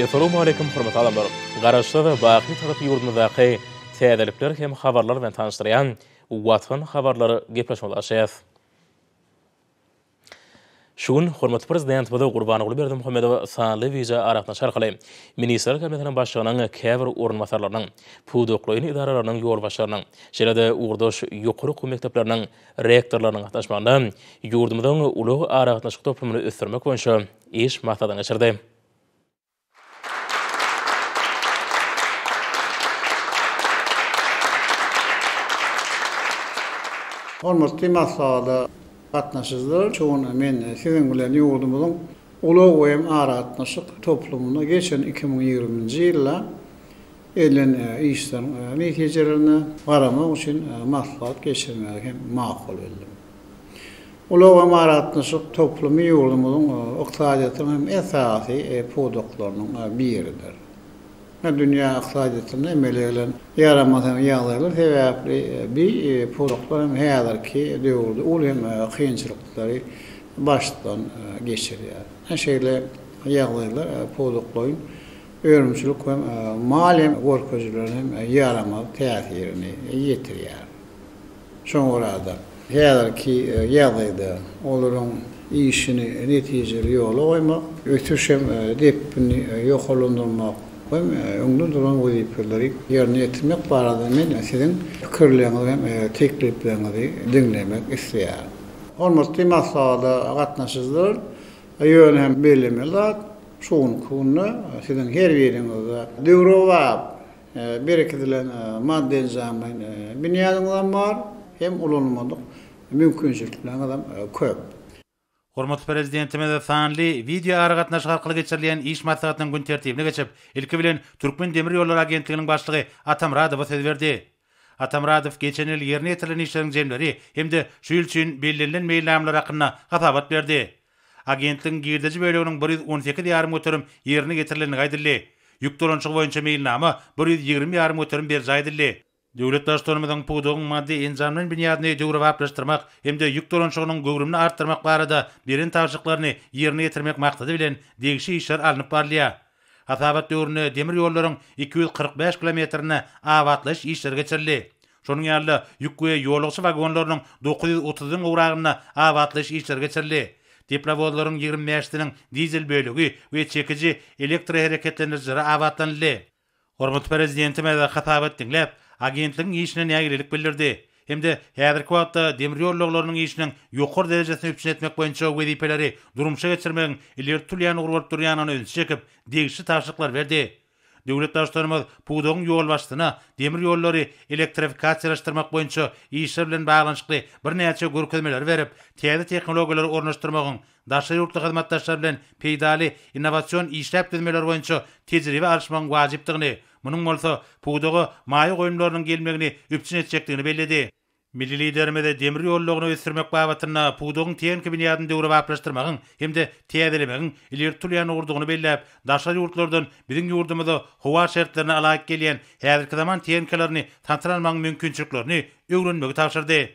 Assalamu alaikum hormatly adamlar. Garaşda we baqy tarapy ýurdumyzdaky täzelikler hem habarlar bilen tanışdyrýan Watan habarlary gepleşmeli. Şuň hormatly prezident Bada Gurbanoğlu Berdimuhammedow sanly wiza aratnaşy arkaly Ministrlik Kabinetiniň başlygynyň käbir orunmasarlarynyň, puwdoklyny idaralarynyň ýol başlarynyň, şeýle-de ugurdaş ýokary okuw mekdepleriniň rektorlarynyň gatnaşmagynda ýurdumyzyň uly aratnaşyk toplumyny ösdürmek boýunça iş maksadyna geçirdi. Hormatly maslada gatnaşyjylar, çoğuna men siziň bilen ýurdumyzyň uly goýum aratnaşyk toplumuna geçen 2020-nji ýylda elen işler netijelerini garamak üçin maslahat geçirmek hem makul bildim. Uly goýum aratnaşyk toplumy ýurdumyzyň ykdysadyýatynyň hem esasy puwdoklarynyň biridir. Dünya iqtisadiyyatında emelilen yaramazan ýagdaýlar sebäpli bir puwdoklar hem häzirki döwürde ol hem kynçylyklary başdan geçirýär. Şeýle ýagdaýlar puwdoklaryň örümçilik we malem gorkozlaryň yaramaz täsirini ýetirýär. Şoňa häzirki ýagdaýda olaryň işini netijeli ýola goýmak, ötüşem depini ýokalandyrmak öňde duran wezipelери ýerine ýetirmek barada men siziň pikirleriňizi hem tekliplerinizi dinlemek isleýär. Hormatly maslada gatnaşyjylar, ýöne hem bellemeler, şoň kunna siziň her biriňizde döwrewap berekedilen madde enjamyň binýadyňyzdan bar hem ulanmadyk mümkinçilikleriniň köp. Hormatly prezidentimiz sanly video aragatnaşy arkaly geçirilýän iş maslahatynyň gün tertibine geçip, ilki bilen Türkmen Demir ýolları agentliginiň başlygy Atamradow söz berdi. Atamradow geçen ýyl ýerine ýetirilen işleriň jemleri hemde şu ýyl üçin bellenlen meýlamlar hakkynda hasabat berdi. Agentligiň girdeji böleginiň 118 ýarym göterim ýerine getirilenini gaýdyldy. Ýük dolanşygy boýunça meýlnama 120 ýarym göterim berjaýdyldy. Döwlet başçylygymyň puwdogyň maddi enjamlaryň binýadyny döwrewaplaşdyrmak hemde ýük dolanşygynyň göwrümini artdyrmak barada beren tawşyklaryny ýerine ýetirmek maksady bilen degişi işler alınıp barlýar. Hasabat döwründe demir ýollaryň 245 kilometrini awatlaş işleri geçirildi. Şonuň ýaly ýük we ýolagçy wagonlarynyň 930 gowragyny awatlaş işleri geçirildi. Deplavozlaryň 25-iniň dizel bölegi we çekici elektr hereketlendirjilери awatlandy. Hormatly prezidentimiz hasabat dinläp agentligiň işine nägirlik bildirdi. Hemde häzirki wagtda demir ýollarynyň işiniň ýokary derejesine üpçün etmek boýunça wezipeleri durumşa geçirmegiň ileri tulýan urup durýanyny öňe çekip degişli tawşyklar berdi. Döwlet başçylygymyz puwdogyň ýol başlygyna demir ýollary elektrifikasiýalaşdyrmak boýunça işler bilen baglanyşykly bir näçe görkezmeler berip, täze tehnologiýalary ornaşdyrmagyň daşary ýurtly hyzmatdaşlar bilen peýdali innowasiýon işläp düzmeler boýunça tejribe alşmagyň wajypdygyny, munyň bolsa puwdogy maýy goýumlarynyň gelmegini üpçün etjekdigini belledi. Milli liderimiz demir ýollaryny ösdürmek babatyna puwdogyň teňki binýadyny döwrewaplaşdyrmagyň hemde täzelemegiň ileri tulýan urdugyny belläp, daşary ýurtlardan biziň ýurdumyzda howa şertlerini alaýyk gelýän häzirki zaman teňkelerini tantyranmagyň mümkinçiliklerini öwrenmegi tapşyrdy.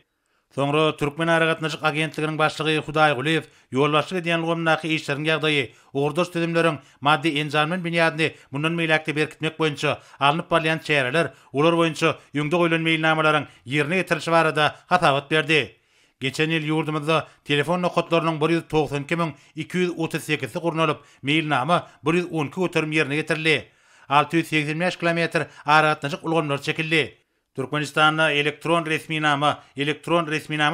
Soňra Türkmen aragatnaşyk agentliginiň başlygy Hudaý Guliýew ýolbaşçylyk edýän gomnaky işleriň ýagdaýy, ugurdaş tüzümleriň maddi enjamlaryň binýadyny mundan meýlekde berkitmek boýunça alınıp barýan çäreler, ular boýunça ýöňde goýulan meýilnamalaryň ýerine ýetirilişi barada hasabat berdi. Geçen ýyl ýurdumyzda telefon nokatlarynyň 192.238-si gurnalyp, meýilnama 112 göterim ýerine getirildi. 685 kilometr aragatnaşyk ulgamlar çekildi. Türkmenistanda elektron resminama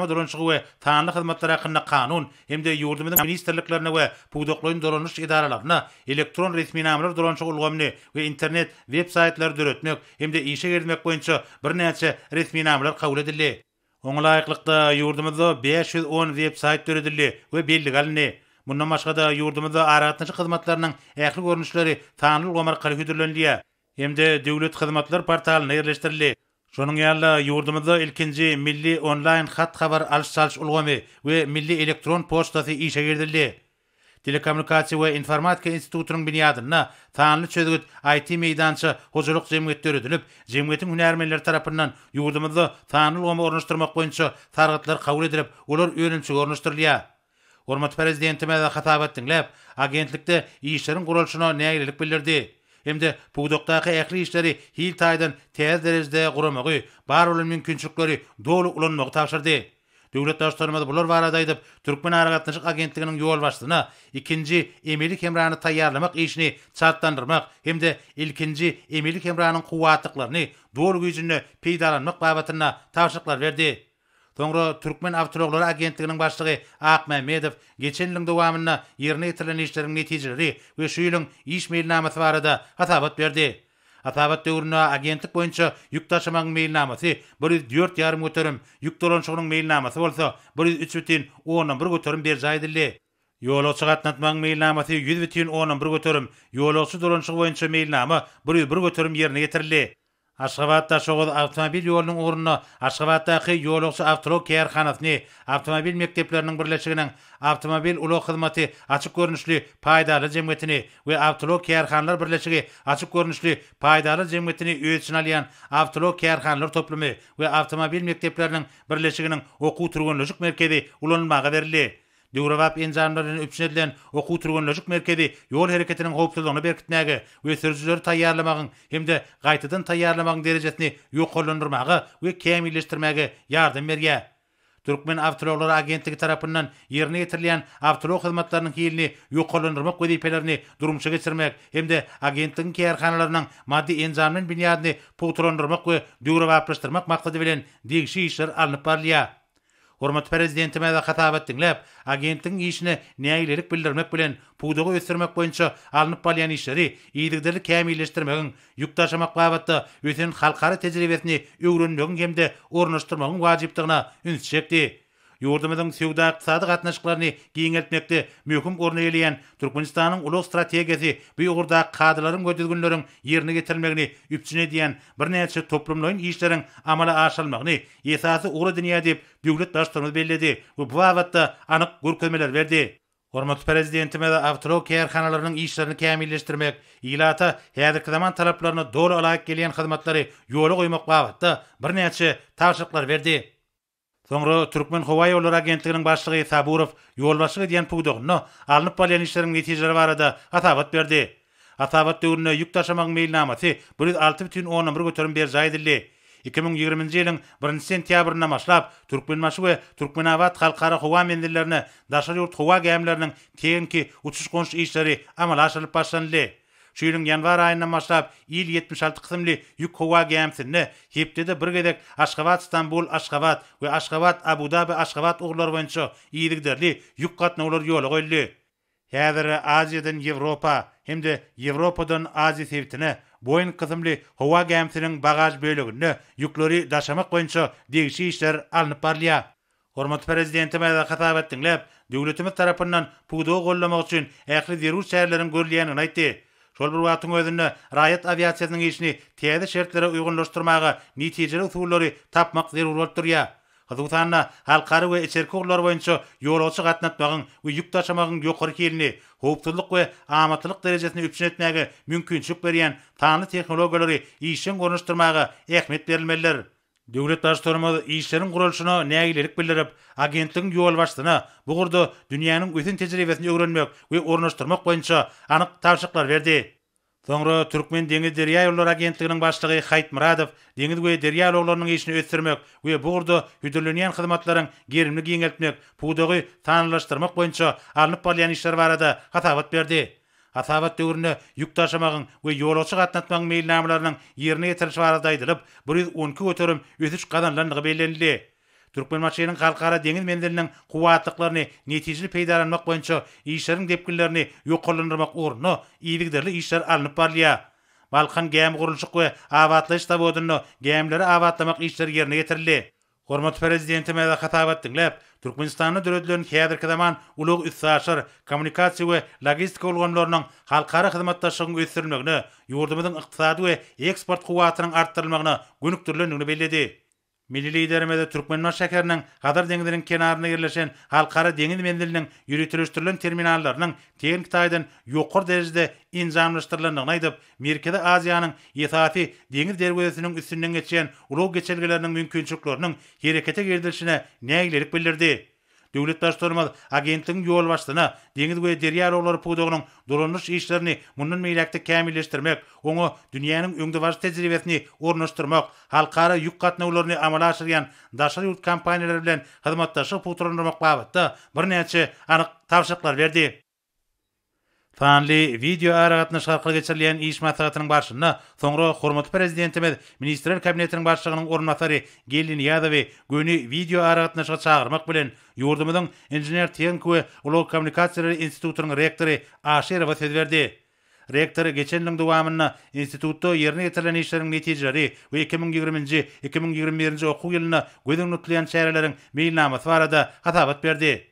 dolanşygy we tanly hyzmatlary hakynda kanun hemde ýurdumyzyň ministrliklerine we puwdoklaryň dolanyş idaralaryna elektron resminamalar dolanşygy ulgamny we internet web saytlar döretmek hemde işe girmek boýunça bir näçe resminamalar kabul edildi. Oňa laýyklykda ýurdumyzda 510 web sayt döredildi we belli alındy. Mundan başga da ýurdumyzda aragatnaşyk hyzmatlarynyň ähli görnüşleri tanly ulgamlar kalkydyrilýär. Hemde döwlet hyzmatlar portalyna ýerleşdirildi. Şonuň ýaly ýurdumyzda ilkinji milli online hat habar alş-salş ulgamy we milli elektron postasy işe girdildi. Telekommunikasiýa we informatika institutunyň binýadyna tanly çözgüt IT meýdançy hojalyk jemgyýeti öredilip, jemgyýetiň hünärmenleri tarapyndan ýurdumyzda tanly ulgamy ornaşdyrmak boýunça targatlar kabul edilip, olar öňünçe ornaşdyrylýar. Hormat prezidentime de hatabat dinläp, agentlikde işlerin gurulşyna näýlelik bildirdi. Hemde puwdukdaky ähli işleri hil taýdan täze derejede guramagy, bar bolan mümkinçilikleri dolu ulanmagy tapşyrdy. Döwlet başçylary bular barada aýdyp, Türkmen Aragatnaşyk agentliginiň ýol başlygyna ikinji emelik hemrany taýýarlamak işini çatlandyrmak hemde ilkinji emelik hemranyň kuwatlyklaryny dolu güýjüni peýdalanmak babatyna tapşyryklar berdi. Soňra Türkmen Awtologlary agentliginiň başlygy Ak Mehmedow geçen ýylyň dowamyna ýerine ýetirilen işleriň netijeleri we şu ýylyň iş mailnamasy barada hatabat berdi. Hatabat döwrüne agentlik boýunça ýük taşymagyň mailnamasy 104,5 göterim, ýük dolanşygynyň mailnamasy bolsa 103,11 göterim berjaýdyly. Ýolagçy gatnatmagyň mailnamasy 100,11 göterim, ýolagçy dolanşygy boýunça mailnama 101 göterim ýerine ýetirildi. Aşgabatda şoğuz avtomobil ýolunyň ornuna Aşgabatdaky ýolagçy awtolog kärhanasyny, awtomobil mekdepleriniň birleşiginiň awtomobil ulug hyzmaty açyk görnüşli paýdaly jemgyýetini we awtolog kärhanalar birleşigi açyk görnüşli paýdaly jemgyýetini öz içine alýan awtolog kärhanalar toplumy we awtomobil mekdepleriniň birleşiginiň okuw turganlyk merkezi ulanmaga berildi. Döwrewap enzamlaryny üpsedilen okuw turganlyk merkezi ýol hereketiniň howpsuzlygyny berkitmäge we sürücüleri taýýarlamagyň hemde gaýtadan taýýarlamagyň derejesini ýokallandyrmagy we kämilleşdirmäge ýardam berýär. Türkmen Awtologlary agentligi tarapyndan ýerine ýetirilen awtolog hyzmatlarynyň hilini ýokallandyrmak wezipelerini durumça geçirmek hemde agentligiň kärhanalarynyň maddi enzamlaryň binýadyny puwturlandyrmak we döwrewaplaşdyrmak maksady bilen degişi işler alınıp barylýar. Hormat prezidentime de hatabat dinläp, agentligiň işine näýlelik bildirmek bilen puwdugy ösdürmek boýunça alınıp barýan işleri ýygydyry kämilleşdirmegiň, ýük taşymak babatda öten halkara tejribesini öwrenmegiň hemde ornaşdyrmagyň wajypdygyna üns çekdi. Ýurdumyzyň sowda ykdysady gatnaşyklaryny giňeltmekde möhüm orna elýän Türkmenistanyň ulug strategiyasy bu ýurda kadrlaryň götürgünleriň ýerine getirilmegini üpçüne diýen birnäçe toplumlaryň işleriň amala aşylmagyny esasy ugra dünýä diýip döwlet başçylary belledi we bu wagtda anyk görkezmeler berdi. Hormat prezidentime de awtolog kärhanalarynyň işlerini kämilleşdirmek, ýylata häzirki zaman talaplaryna dolu alaýyk gelýän hyzmatlary ýola goýmak wagtda birnäçe tapşyryklar berdi. Soňra Türkmen Howa ýolları agentliginiň başlygy Saburow ýolbaşygy diýen puwdugyny alınıp barýan işleriň netijeleri barada hatabat berdi. Hatabat döwrüne ýük taşymagyň mailnamasy 106,11 göterim berjaýdyly. 2020-nji ýylyň 1 sentýabryna başlap Türkmenmaşy we Türkmenawat halkara howa mendillerini daşary ýurt howa gemleriniň teňki uçuş gonyş işleri amala aşyryp başlandy. Şu ýylyň ýanwar aýyndan başlap 76 kysymly ýük howa gemisini hepde bir gedek Aşgabat Istanbul Aşgabat we Aşgabat Abu Dhabi Aşgabat uglary boýunça ýygyderli ýük gatnawlary ýola goýuldy. Häzir Aziýadan Ýewropa hemde Ýewropadan Aziýa sebitine boýun kysymly howa gemisiniň bagaj bölегini ýükleri daşamak boýunça degişi işler alınıp barylýar. Hormat prezidentime de hatabat dinläp, döwletimiz tarapyndan puwdugy gollamak üçin ähli zerur şäherleriň görülýänini aýtdy. Şol bir wagtyň özünde raýat aviasiýasynyň işini täze şertlere uýgunlaşdyrmaga netijeli usullary tapmak zerur bolup durýar. Hazırsanna halkary we içerki uglar boýunça ýolagçy gatnatmagyň we ýük taşymagyň ýokary kelini, howpsuzlyk we amatlyk derejesini üpçün etmäge mümkinçilik berýän tanly tehnologiýalary işin gornaşdyrmaga ähmet berilmeliler. Döwlet başçylary işleriň gurulşyna näýlelik bildirip, agentligiň ýol başlygyna bu gurda dünýäniň ötün tejribesini öwrenmek we ornaşdyrmak boýunça anyk tapşyryklar berdi. Soňra Türkmen Deňiz Derýa ýolları agentliginiň başlygy Hayt Muradow deňiz we derýa ýollarynyň işini ösdürmek we bu gurda hüdürlenýän hyzmatlaryň gerimli giňeltmek, puwdugy tanlaşdyrmak boýunça alınıp barýan işler barada hatabat berdi. Hatabat döwrüne ýük taşymagyň we ýolagçy gatnatmagyň mailnamalarynyň ýerine ýetirişi barada aýdylyp 112 göterim ösüş gadanlandygy bellenildi. Türkmenmaçynyň halkara deňiz mendiliniň kuwatlyklaryny netijeli peýdalanmak boýunça işleriň depkinlerini ýokallandyrmak ornuny ýygyderli işler alınıp barylýar. Balkan gäm gurulşyk we awatlaş tabodyny gämleri awatlamak işleri ýerine ýetirildi. Hormat prezidentime de hatabat dinläp, Türkmenistanyň döwletleriniň häzirki zaman ulug üssaşyr, kommunikasiýa we logistika ulgamlarynyň halkara hyzmatdaşlygyny ösdürmegine, ýurdumyzyň ykdysady we eksport kuwatynyň artdyrylmagyna gönükdirlendigini belledi. Milli liderimiz Türkmenmaş şäheriniň Hadar deňiziniň kenaryna ýerleşen halkara deňiz mendiliniň ýürütilişdirilen terminallarynyň teňki taýdan ýokary derejede injamlaşdyrylanyny aýdyp, Merkezi Aziýanyň ýesaty deňiz derweziniň üstünden geçen ulug geçelgeleriniň mümkinçilikleriniň herekete girdilişine näýlelik bildirdi. Döwlet Başlarmaz agentligiň ýol başlygyna deňiz we derýa ýolary pudugynyň dolanyş işlerini mundan meýlekde kämilleşdirmek, oňa dünýäniň öňde baş tejribesini ornaşdyrmak, halkara ýük gatnawlaryny amala aşyrýan daşary ýurt kompaniýalary bilen hyzmatdaşlyk puturandyrmak babatda birnäçe anyk tawşyklar berdi. Fanly video aragatnaş arkaly geçirilýän iş maslahatynyň başlygyna soňra hormatly prezidentimiz Ministrler Kabinetiniň başlygynyň ornatary Gelin Ýazawy göni video aragatnaşa çagyrmak bilen ýurdumyzyň Inженер Техник we Ulug Kommunikasiýalary institutynyň rektory Aşerowa söz berdi. Rektor geçen ýylyň dowamyna institutda ýerine getirilen işleriň netijeleri we 2020-2021 okuw ýylyna gödüň tutulýan şäherleriň meýilnamasy barada hatabat berdi.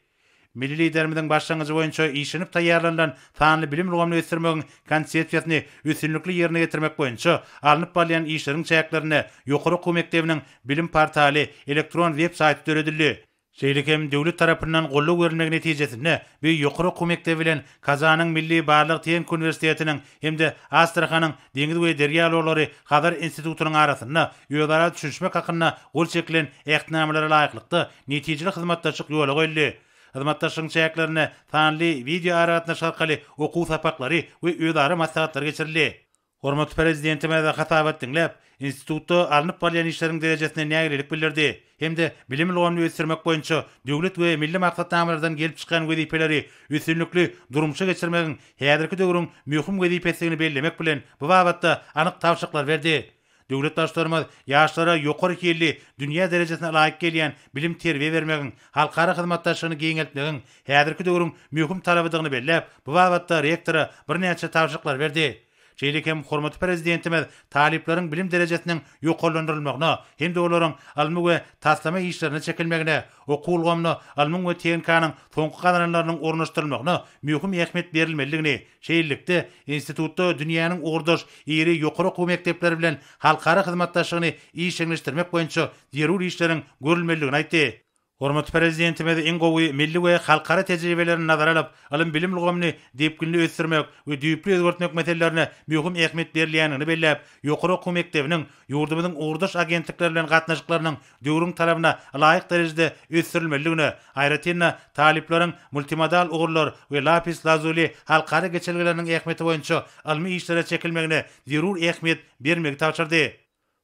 Milli liderimiziň başlangyjy boýunça işinip taýýarlanan fanly bilim ulumy ösdürmegiň konsepsiýasyny üstünlikli ýerine getirmek boýunça alınıp barýan işleriň çäklerini ýokary okuw mekdebiniň bilim portaly elektron web saýty töredildi. Şeýlekem döwlet tarapyndan gollug berilmegi netijesinde we ýokary okuw mekdebi bilen Kazanyň Milli Barlyk Teknik Uniwersitetiniň hemde Astrahanyň Deňiz we Derýa ýolary Hadar institutynyň arasynda ýölara düşüşmek hakyna gol çekilen ähtinamelere laýyklykda netijeli hyzmatdaşlyk ýoly goýuldy. Hyzmatdaşlyk çäklerini fanly video aragatnaş arkaly okuw sapaklary we öýdary maslahatlar geçirildi. Hormatly prezidentimiz hatabat dinläp, institutda alınıp barýan işleriň derejesine nägililik bildirdi. Hemde bilim ulumy ösdürmek boýunça döwlet we milli maksatnamelerden gelip çykan wezipeleri üstünlikli durumça geçirmegiň häzirki döwrüň möhüm wezipesini bellemek bilen bu babatda anyk tawşyklar berdi. Döwlet başlarymyz ýaşlara ýokary kelli dünýä derejesine laýyk gelýän bilim terbiýe bermegiň, halkara hyzmatdaşlygyny geňeltmegiň häzirki döwrüň möhüm talabydygyny bellep, bu babatda rektora birnäçe tawşyklar berdi. Şeýlekem hormatly prezidentimiz talipleriň bilim derejesiniň ýokarlandyrylmagyna, hemde olaryň almy we taslama işlerine çekilmegine, okuw ulgamyny almyň we teňkanyň soňky gadanlarynyň ornaşdyrylmagyna möhüm ähmiýet berilmeligini, şeýlelikde institutda dünýäniň ugurdaş ýeri ýokary okuw mekdepleri bilen halkara hyzmatdaşlygyny işleňleşdirmek boýunça zerur işleriň görülmeligini aýtdy. Hormatly prezidentimiz iň gowy milli we halkara tejribelerini nazara alyp, alym bilim ulumy depkinli ösdürmek we düýpli özgertmek meselelerine möhüm ähmiýet berilýänini belläp, ýokary okuw mekdebiniň ýurdumyzyň ugurdaş agentlikleri bilen gatnaşyklarynyň döwrüň talabyna laýyk derejede ösdürilmeligini, aýratynda talipleriň multimodal ugurlar we lapis lazuli halkara geçirgileriniň ähmiýeti boýunça almy işlere çekilmegine zerur ähmiýet bermegi tawşyrdy.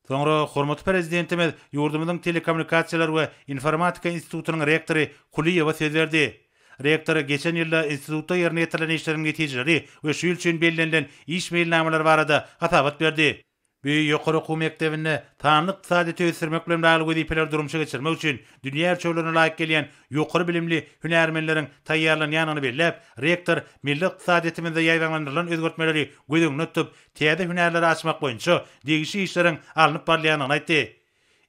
Soňra hormatly prezidentimiz ýurdumyzyň telekommunikasiýalar we informatika institutynyň rektory Kuliýewa söz berdi. Rektor geçen ýylda institutda ýerine getirilen işleriň netijeleri we şu ýyl üçin bellenlen iş meýilnameleri barada hatabat berdi. Bu ýokary okuw mekdebinde tanlyk ykdysady ösdürmek bilen bagly wezipeler durumça geçirmek üçin dünýä ölçeğlerine laýyk gelýän ýokary bilimli hünärmenleriň taýýarlanýanyny bellep, rektor milli ykdysadyýetimize ýaýdanlandyrylan özgertmeleri gödüňe tutup, täze hünärleri açmak boýunça degişi işleriň alınıp barýanyny aýtdy.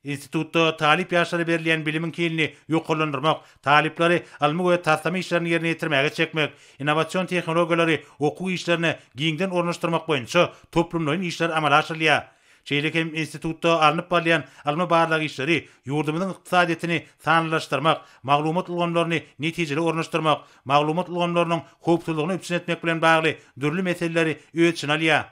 Institutda talip ýaşlara berilýän bilimiň kilini ýokarlandyrmak, talipleri almy we taslama işlerini ýerine ýetirmäge çekmek, innowasion tehnologiýalary okuw işlerini giňden ornaşdyrmak boýunça toplumlaryň işleri amala aşyrylýar. Şeýlekem institutda alınıp barýan almy barlyk işleri ýurdumyzyň ykdysadyýetini sanlylaşdyrmak, maglumat ulgamlaryny netijeli ornaşdyrmak, maglumat ulgamlarynyň howpsuzlygyny üpsün etmek bilen bagly dürli meseleleri öýtüşini alýar.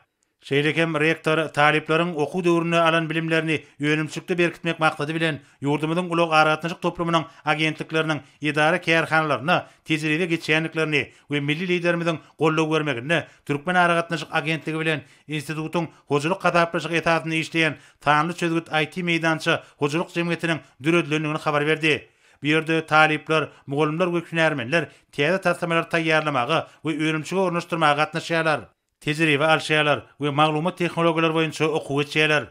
Şeýlekem rektor talipleriň okuw döwrüne alan bilimlerini ýönümçükde berkitmek maksady bilen ýurdumyzyň ulug aragatnaşyk toplumynyň agentlikleriniň idara kärhanalaryna tejribe geçýänliklerini we milli liderimiziň gollug bermegine Türkmen aragatnaşyk agentligi bilen institutyň hojalyk gadaplaşyk etatyny işleýän tanly çözgüt IT meýdança hojalyk jemgyýetiniň düredilenligini habar berdi. Bu ýerde talipler, mugallimler we hünärmenler täze taslamalar taýýarlamagy we öňümçüge ornaşdyrmagy gatnaşýarlar. Tejribe alşýarlar we maglumat tehnologiýalary boýunça okuw etýärler.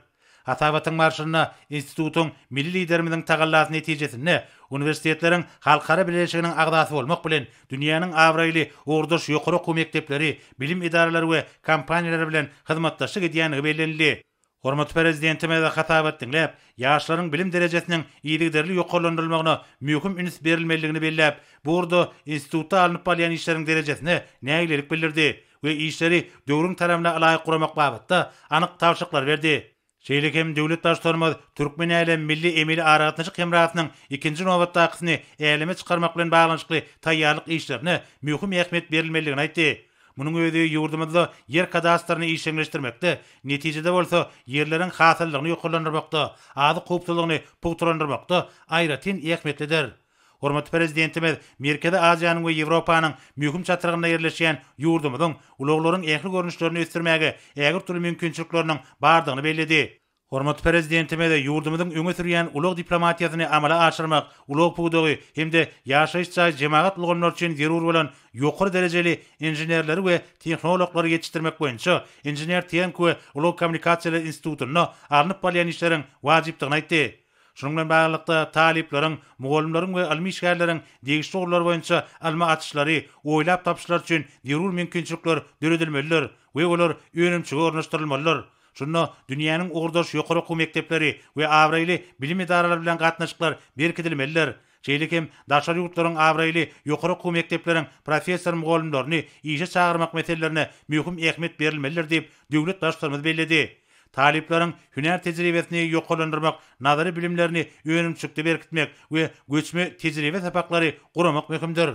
Hatabatyň marşyna institutyň milli liderimiziň tagallasy netijesinde uniwersitetleriň halkara birleşiginiň agdasy bolmak bilen dünýäniň awraýly ugurdaş ýokary okuw mekdepleri, bilim idaralary we kompaniýalary bilen hyzmatdaşlyk edýänligi bellenildi. Hormatly prezidentimiz hatabat dinläp, ýaşlaryň bilim derejesiniň ýygyderli ýokarlandyrylmagyna möhüm üns berilmeligini belläp, burada institutda alınıp barýan işleriň derejesine nägililik bildirdi we işleri döwrüň talabyna laýyk guramak babatda anyk tawşyklar berdi. Şeýlekem döwlet başlarymyz Türkmen ýaly milli emeli aragatnaşyk hemratynyň ikinji nowatdakysyny elime çykarmak bilen baglanyşykly taýýarlyk işlerine möhüm ähmiýet berilmeligini aýtdy. Munyň özi ýurdumyzda yer kadastrasyny işleňleşdirmekde, netijede bolsa ýerleriň hasyllygyny ýokarlandyrmakda, azy howpsuzlygyny puturandyrmakda aýratyn ähmiýetlidir. Hormatly prezidentimiz Merkezi Aziýanyň we Ýewropanyň mühim çatyrgyna ýerleşýän ýurdumyzyň uluglaryň ähli görnüşlerini ösdürmäge ägir türlü mümkinçilikleriniň bardygyny bellidi. Hormatly prezidentimiz ýurdumyzyň öňe sürýän ulug diplomatiýasyny amala aşyrmak, ulug puwdugy hemde ýaşaýyş çaý jemaat ulgamlar üçin zerur bolan ýokary derejeli inženerleri we tehnologlary ýetişdirmek boýunça Inžener Tiýenko we Ulug Kommunikasiýalar institutyna alnyp bolýan işleriň wajypdygyny aýtdy. Şunun bilen baglanykda talipleriň, mugallimleriň we almy işgärleriň degişli ogullar boýunça alma atışlary, oýlap tapşylar üçin zerur mümkinçilikler döredilmeliler we olar öňümçi ornaşdyrylmalylar. Şunno dünýäniň ogurdaş ýokary okuw mekdepleri we awraýly bilim idaralary bilen gatnaşyklar berkitilmeliler. Şeýlekem daşary ýurtlaryň awraýly ýokary okuw mekdepleriň professor mugallimlerini işe çagyrmak meselelerine mühim ähmiýet berilmelidir diýip döwlet başçylygymyz bellidi. Talipleriň hüner tejribesini ýokalandyrmak, nazary bilimlerini öňümçükde berkitmek we göçme tejribe sapaklary guramak möhümdir.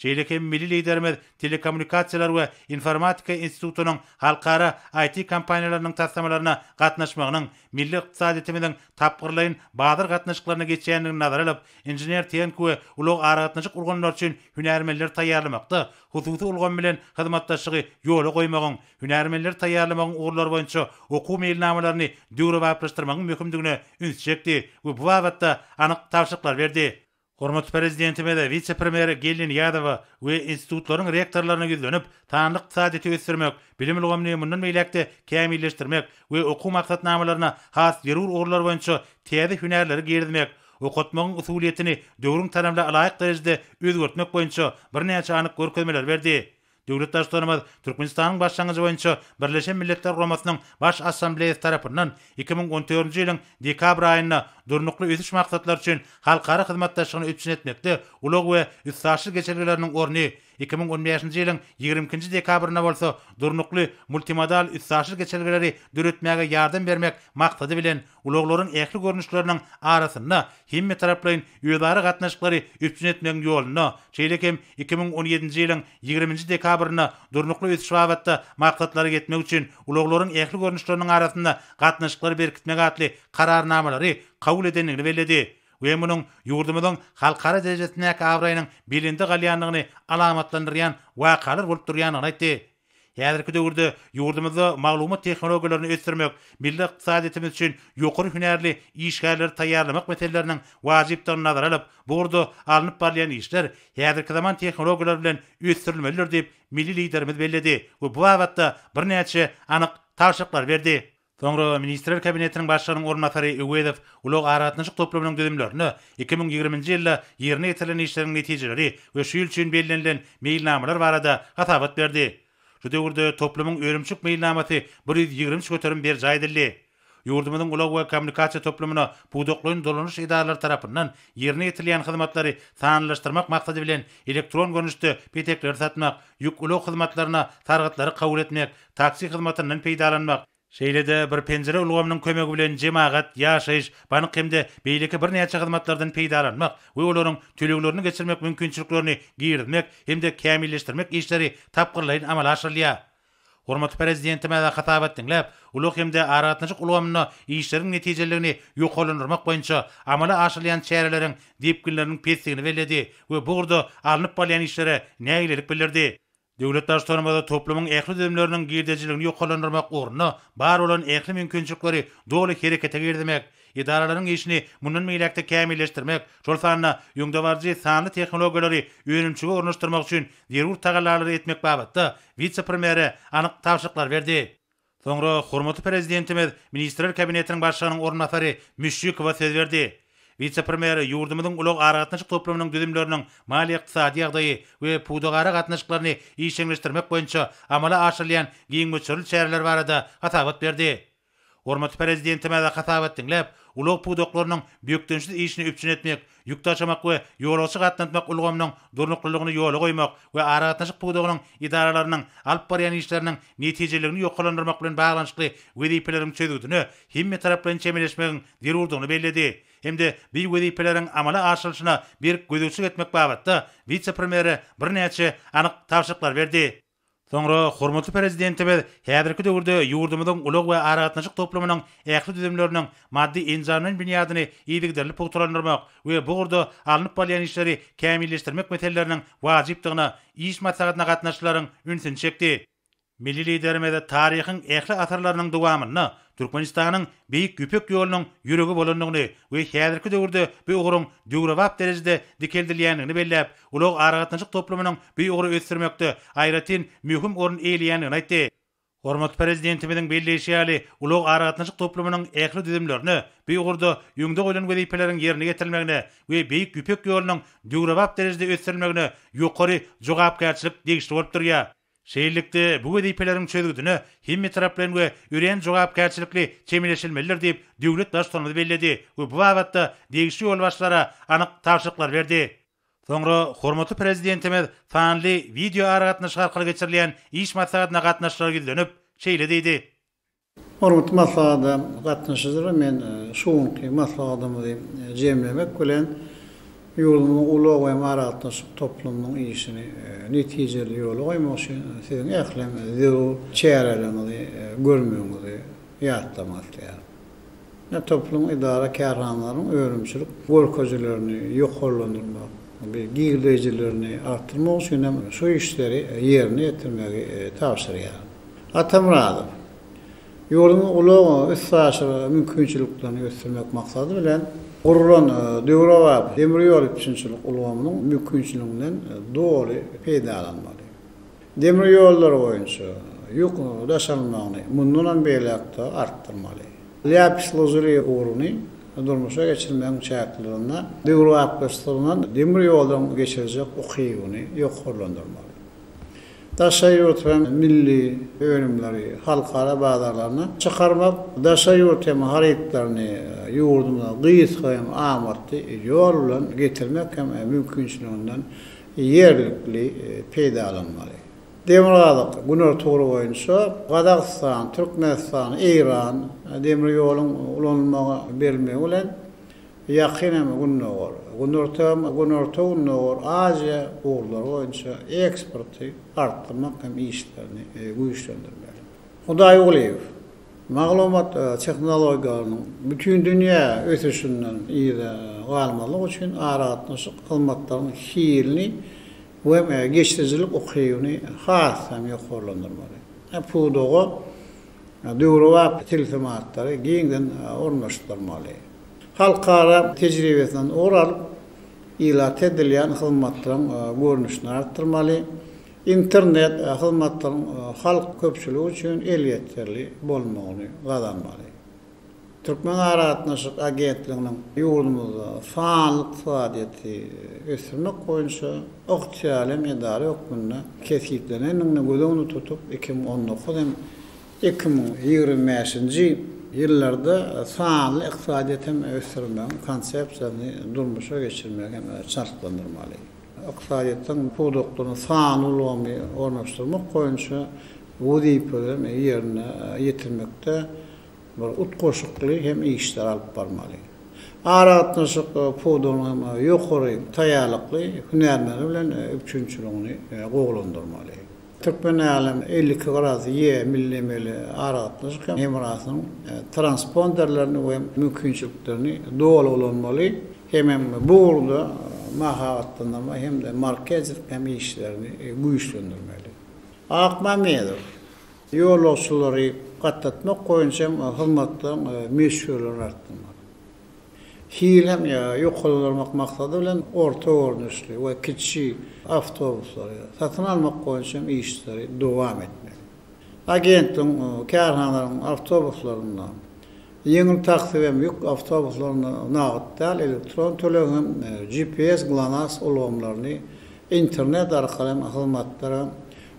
Şeýlekem milli liderimiz Telekommunikasiýalar we Informatika institutynyň halkara IT kompaniýalarynyň tassamalaryna gatnaşmagynyň milli ykdysadyýetimiziň tapgyrlaýyn bazyr gatnaşyklaryna geçýändigini nazara alyp, Inžener Tiýenko we ulug aragatnaşyk urganlar üçin hünärmenler taýýarlamakda, hususy ulgam bilen hyzmatdaşlygy ýola goýmagyň, hünärmenler taýýarlamagyň ugurlar boýunça okuw meýilnamalaryny döwre baplaşdyrmagyň möhümdigine ünsçekdi we bu wagtda anyk tawşyklar berdi. Hormatly prezidentimiz vice-premier Gelin Ýadowa we institutlaryň rektorlaryna ýüzlenip, tanlyk ykdysadyýety ösdürmek, bilim ulgamyny mundan beýlekde kämilleşdirmek we okuw maksatnamalaryna has zerur ugurlar boýunça täze hünärleri girdmek, okutmagyň usuliýetini döwrüň tanamla alaýyk derejede özgertmek boýunça birnäçe anyk görkezmeler berdi. Döwlet başçylygymyz Türkmenistanyň başlangyjy boýunça Birleşen Milletler Guramasynyň baş assambleýasy tarapyndan 2014-nji ýylyň dekabr aýynda durnukly ösüş maksatlary üçin halkara hyzmatdaşlygyny üçin etmekde ulug we üstsaşly geçerlileriniň orny 2015-nji ýylyň 22-nji dekabryna bolsa durnukly multimodal üstsaşly geçerlileri döretmäge ýardam bermek maksady bilen uluglaryň ähli görnüşleriniň arasynda hemme taraplaryň ýödary gatnaşyklary üçin etmegiň ýoluna şeýlekem 2017-nji ýylyň 20-nji dekabryna durnukly ösüş wagtda maksatlary getmek üçin uluglaryň ähli görnüşleriniň arasynda gatnaşyklary berkitmek atly kararnamalary kabul edenligini belledi. We munyň ýurdumyzyň halkara derejesindäki awraýynyň bilindi galýanlygyny alamatlandyrýan wakalar bolup durýanyny aýtdy. Häzirki döwürde ýurdumyzda maglumat tehnologiýalaryny ösdürmek, milli ykdysadyýetimiz üçin ýokary hünärli işgärleri taýýarlamak meseleleriniň wajypdygyny nazara alyp, burada alınıp barlayan işler häzirki zaman tehnologiýalar bilen ösdürilmelidir diýip milli liderimiz belledi we bu wagtda birnäçe anyk tawşyklar berdi. Soňra Ministrler Kabinetiniň başlygynyň ornatary Öwedov ulug aragatnaşyk toplumynyň düzümlerini 2020-nji ýylda ýerine ýetirilen işleriň netijeleri we şu ýyl üçin bellenlen meýilnamalar barada hasabat berdi. Şu döwürde toplumyň öňümçük meýilnamasy 120 göterim ber jaýdyldy. Ýurdumyzyň ulug we kommunikasiýa toplumyna puwduklyň dolanyş idaralary tarapyndan ýerine ýetirilen hyzmatlary sanlylaşdyrmak maksady bilen elektron görnüşde petekler satmak, ýük ulug hyzmatlaryna targatlary kabul etmek, taksi hyzmatynyň peýdalanmak, şeýlede bir penjere ulgamynyň kömegi bilen jemaat ýaşaýyş, banyk hemde beýleki birnäçe hyzmatlardan peýdalanmak we olaryň töleglerini geçirmek mümkinçiliklerini giýdirmek hemde kämilleşdirmek işleri tapgyrlaýyn amala aşyrylýar. Hormatly prezidentimiz hatabat dinläp, ulug hemde aragatnaşyk ulgamyny işleriň netijelerini ýokalandyrmak boýunça amala aşyrylýan çäreleriň diýipginleriniň pesdigini belledi we burada alınıp bolýan işlere näýlelik bildirdi. Döwlet başçylygymyz toplumyň ähli düzümleriniň girdejligini ýokalandyrmak orna bar bolan ähli mümkinçilikleri doly herekete girdirmek, idaralaryň işini mundan meýlekde kämilleşdirmek, şol sanyna ýöňdebarjy sanly tehnologiýalary öňümçüge ornaşdyrmak üçin zerur tagallarlary etmek babatda vice-premier anyk tawşyklar berdi. Soňra hormatly prezidentimiz Ministrler Kabinetiniň başlygynyň ornatary Müşrikowa söz berdi. Vice-premier ýurdumyzyň ulug aragatnaşyk toplumynyň düzümleriniň mali ykdysady ýagdaýy we puwdagara gatnaşyklaryny işleňleşdirmek boýunça amala aşyrylýan giňmeçerli çäreler barada hasabat berdi. Hormatly prezidentimiz hasabat dinläp, ulug puwdaklarynyň büýükdençli işini üçin etmek, ýük taşamak we ýolgaçy gatnatmak ulgamynyň durnuklygyny ýola goýmak we aragatnaşyk puwdagynyň idaralarynyň alyp barýan işleriniň netijelerini ýokalandyrmak bilen baglanşykly wezipeleriň çözüldüni hemme taraplaryn çemeleşmegiň zerurdygyny belledi. Hemde bir wezipeleriň amala aşyryşyna bir gözükçük etmek babatda vice-premier birnäçe anyk tawşyklar berdi. Soňra hormatly prezidentimiz häzirki döwürde ýurdumyzyň ulug we aragatnaşyk toplumynyň ähli düzümleriniň maddi inzamynyň büniýadyny ýygydyryp pogtalandyrmak we bu gurda alınıp bolýan işleri kämilleşdirmek meselelerini wajypdygyna iş maslahatyna gatnaşyklaryň ünsün çekdi. Milli liderimiz taryhyň ähli atarlarynyň dowamyny, Türkmenistanyň beýik güpek ýolunyň ýüregi bolanlygyny we häzirki döwürde bu ugrun döwrewap derejede dikeldilýänligini belläp, ulug aragatnaşyk toplumynyň bu ugry ösdürmekde aýratyn mühim orun eýleýänligini aýtdy. Hormat prezidentimiziň belleşýäli ulug aragatnaşyk toplumynyň ähli düzümlerini bu ugurda ýüňde goýulan wezipeleriň ýerine getirilmegine we beýik güpek ýolunyň döwrewap derejede ösdürmegine ýokary jogapkärçilik degişli bolup durýar. Şeýlelikde bu wezipeleriň çözgüdüni hemme taraplardan we üren jogapkärçilikli çemeleşilmelidir diýip döwlet başçylygy belledi we bu wagtda degişli ýol başlara anyk tapşyryklar berdi. Soňra hormatly prezidentimiz fanly video aragatnaşyk arkaly geçirilýän iş maslahatyna gatnaşyklary gizlenip şeýle diýdi. Hormatly maslahaty gatnaşyjylar, men şuňky maslahatymy jemlemek bilen ýurdumyň ulug we aragatnaşyk toplumynyň işini netijeli ýola goýmak üçin siziň ählem zerur çärelerini görmegiňizi ýatlamakda. Toplum idara kärhanlarynyň öwrümçilik görkezlerini ýokarlandyrmak, giylejilerini artyrmak üçin şu işleri ýerine ýetirmegi tapşyrýar. Atamradyp ýurdumyň ulug üssaşy mümkinçiliklerini göstermek maksady bilen Gurran döwrewap demir ýol üçinçilik ulgamynyň mümkinçiliginden dogry peýdalanmaly. Demir ýollary boýunça ýok daşalmagyny mundan beýlekde artdyrmaly. Ляпис лазури uğrunu durmuşa geçirmenin çäkligine döwrewap başlarynyň demir ýoldan geçirecek okyýuny ýokarlandyrmaly. Daşaýurt we milli öňümleri halkara bazarlaryna çykarmak, daşaýurt hem harytlaryny ýurdumda gyýysgaýan amatly ýol bilen getirmek hem mümkinçiliginden ýerlikli peýdalanmaly. Demirgazyk günür togry boýunça Gazaqstan, Türkmenistan, Iran demir ýoluň ulanmagy bermegi bilen ýakynam günür Aziýa ugrulary boýunça eksporty artdyrmak hem işlerini güýçlendirmek. Hudaý Uliýew maglumat tehnologiýasynyň bütün dünýä ösüşinden ýa-da galmalyk üçin aragatnaşyk hyzmatlarynyň hilini we geçiricilik okyýuny hasam ýokarlandyrmaly. Bu dogo döwrewap telefamatlary giňden ornaşdyrmaly. Halkara tejribesinden oralyp ilat edilýän hyzmatlaryň görnüşini artdyrmaly. İnternet hyzmatlaryň halk köpçüligi üçin elýetlerli bolmagyny gazanmaly. Türkmen aragatnaşyk agentliginiň ýurdumyzda faňlyk faaliýeti ösürmek boýunça oktyalym edara ökmünde kesiplenenini gözüňde tutup 2019-2025-nji ýyllarda faňly ykdysadyýet hem ösürmek konsepsiýasyny durmuşa geçirmek hem çarklandyrmaly. Ykdysadyýetin produktyny faňly ulgamy ornaşdyrmak boýunça wezipelerini ýerine ýetirmekde bir utgoşukly hem işler alyp barmaly. Aragatnaşyk podanyň ýokary taýýarlykly hünärleri bilen üçinçiligini goglandyrmaly. Türkmen alem 50 graz millimeli aragatnaşyk hem rasynyň transponderlerini we mümkinçiliklerini dogry ulanmaly. Hem bu urda maharatlanma hem de markezlik hem işlerini güýçlendirmeli. Akmamedow ýolçulary gattatmak boýunça hyzmatlaryň meşhurlygyny artdyrmak. Hilem ýokarlandyrmak maksady bilen orta görnüşli we kiçik awtobuslary satyn almak boýunça işleri dowam etmeli. Agentliň kärhanlaryň awtobuslaryna ýeňil taksir hem ýok awtobuslaryna nagtdal elektron tölegem GPS GLONASS ulgamlaryny internet arkaly hyzmatlary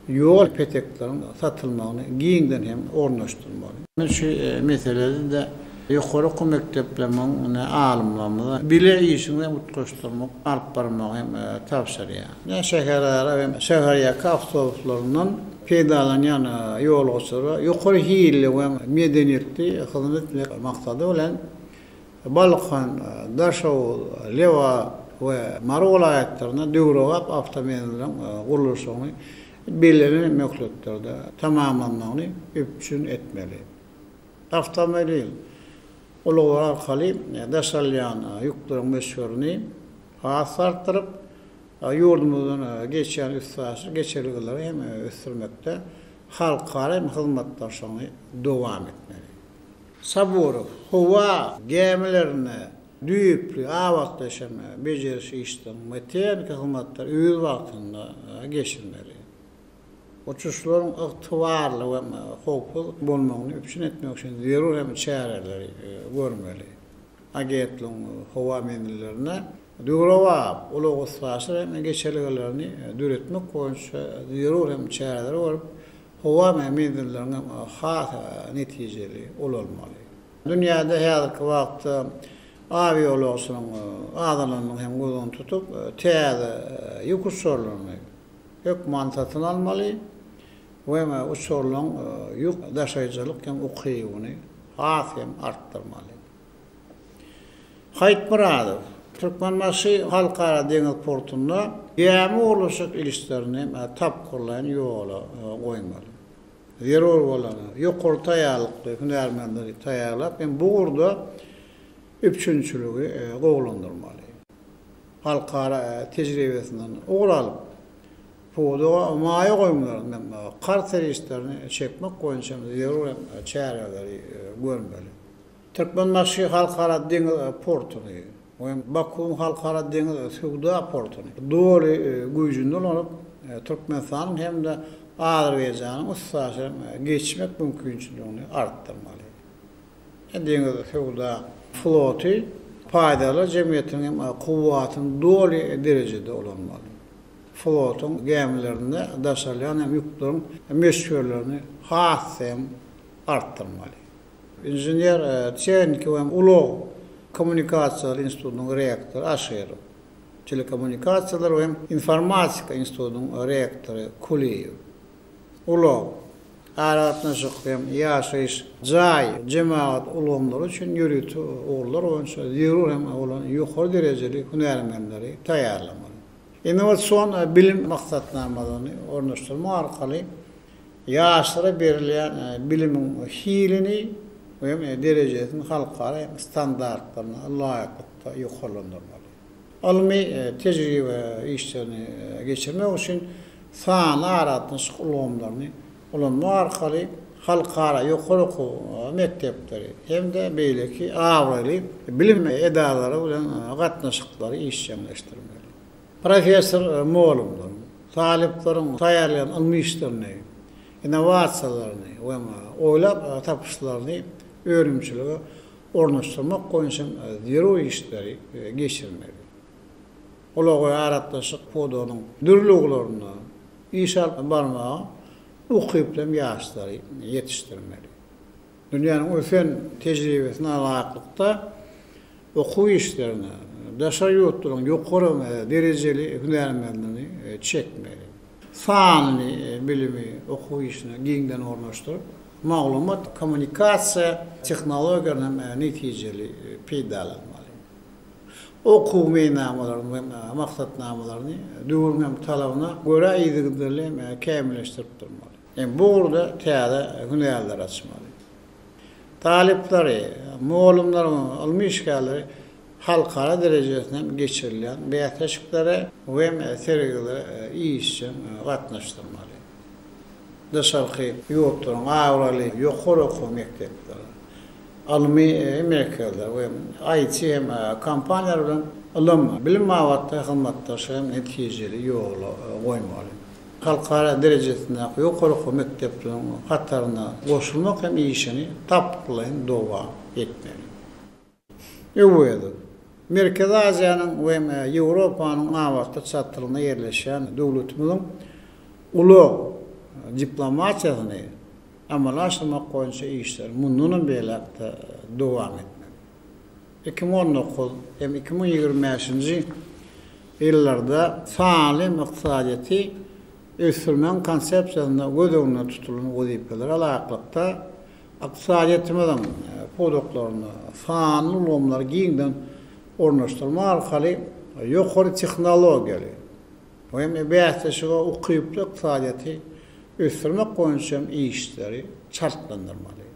ýol peteklerini satylmagyny giňden hem ornaşdyrmaly. Şu meselede ýokary mektepleriniň alymlaryny bile işine utgaşdyrmak, alyp barmak hem tapşyrýar. Şäherlere we şäherýä awtobuslarynyň peýdalanýan ýolguçylary ýokary hilli we medeniýetli hyzmat etmek maksady bilen Balkan, Daşaw, Leva we Mara welaýatlaryna döwrewap awtomobilleriniň gurulşyny belirli mektuplarda tamamlanmagyny üpçün etmeli. Avtomobil ulular arkaly daşalyan ýükleriň meşhuryny hasartyryp ýurdumyzdan geçen üstaşy geçerlileri hem ösürmekde halkara hyzmatdaşlygy dowam etmeli. Saburow howa gemilerini düýüpli awakdaşama bejerişi işden metenik hyzmatlar öz wagtynda geçirmeli. Uçuşlaryň ygtybarly we howpsuz bolmagyny üpçün etmek üçin zerur hem çäreleri görmeli. Agentliň howa menlerine döwrawap uly gysgaçy hem geçerlilerini döretmek boýunça zerur hem çäreleri bolup howa menlerine has netijeli bolmaly. Dünýäde häzirki wagtda aviologlaryň adamlaryň hem gözüni tutup täze ýük uçurlaryny hökmantatyn almaly we uçurlaryň ýük daşaýjylyk hem ukyýyny hem artdyrmaly. Haýtmuradow Türkmenbaşy halkara deňiz portunda gemi urluşyk ilişlerini tapkyrlayan ýola goýmaly. Zerur bolan ýokary taýýarlykly hünärmenleri taýýarlap hem bu urda üpçünçülügi gowlandyrmaly. Halkara tejribesinden ugralyp Podoğa maýa goýmalaryndan karter işlerini çekmek boýunça zerur çäreleri görmeli. Türkmenbaşy halkara deňiz portuny we Baku halkara deňiz suwda portuny doly güýjünde olup Türkmenistanyň hem de Azerbaýjanyň ussasy geçmek mümkinçiligini artdyrmaly. Deňiz suwda floty paýdaly jemgyýetiň kuwwatyny doly derejede olanmaly. Flotun gemilerinde daşalyan hem ýükleriň meşgullerini hasem arttırmaly. İnjinier Çenki hem Ulo Kommunikasiýalar Institutynyň rektory Aşerow, Telekommunikasiýalar hem Informatika Institutynyň rektory Kuliýew, Ulo Aratnaşyk hem ýaşaýyş jaý jemaat ulamlary üçin ýürütü ogullar boýunça zerur hem olan ýokary derejeli hünärmenleri taýýarlamaly. İnovatsion bilim maksatnamalaryny ornaşdyrma arkaly ýaşlara berilen bilimin hilini we derejesini halkara standartlaryna laýykda ýokarlandyrmaly. Almy tejribe işlerini geçirmek üçin sany aratnaşyk ulamlaryny ulanma arkaly halkara ýokary mektepleri hem de beýleki awraly bilim edalary bilen gatnaşyklary işlemleşdirmeli. Profesör Molumlar, taliplerin taýýarlayan ilmi işlerini, innovasiýalaryny we oýlap tapyşlaryny öwrümçiligi ornaşdyrmak boýunça zerur işleri geçirmeli. Olagy aratdaşyk podonyň dürlüglerini iş alyp barmagy ukyplam ýaşlary ýetişdirmeli. Dünýäniň ösen tejribesine alaklykda okuw işlerini daşaýotlaryň ýokary derejeli hünärmenlerini çekmeli. Sanly bilimi okuw işine giňden ornaşdyryp, maglumat, kommunikasiýa tehnologiýalaryny netijeli peýdalanmaly. Okuw meýnamalaryny we maksatnamalaryny döwürmem talabyna görä ýygydyly kämilleşdirip durmaly. Bu urda täze hünärler açmaly. Talipleri, muallimlaryň ilmi işgallary halkara derejesine geçirilen beýteşiklere we sergilere işçi gatnaşdyrmaly. Daşarky ýurtlaryň awraly ýokary okuw mektepleri, almy merkezler we IT kompaniýalar bilen ilim bilim mawatda hyzmatdaşy netijeli ýola goýmaly. Halkara derejesinde ýokary okuw mektepleriniň kataryna goşulmak hem işini tapylaýan dowam etmeli. Ýöwedi Merkezi Aziýanyň we Ýewropanyň awakda çatyryna ýerleşen döwletimiň uly diplomatiýasyny amalaşdyrmak boýunça işler mundan beýlekde dowam etmeli. 2019 hem 2025-nji ýyllarda sanly ykdysadyty ösürmen konsepsiýasyna göz tutulan wazipeler alaklykda ykdysadyetimiň podoklaryny sanly ulamlar giňden ornaşdyrma arkaly ýokary tehnologiýaly Hem bähtesi ukyply iqtisadiýaty ösürmek boýunça işleri çarklandyrmaly.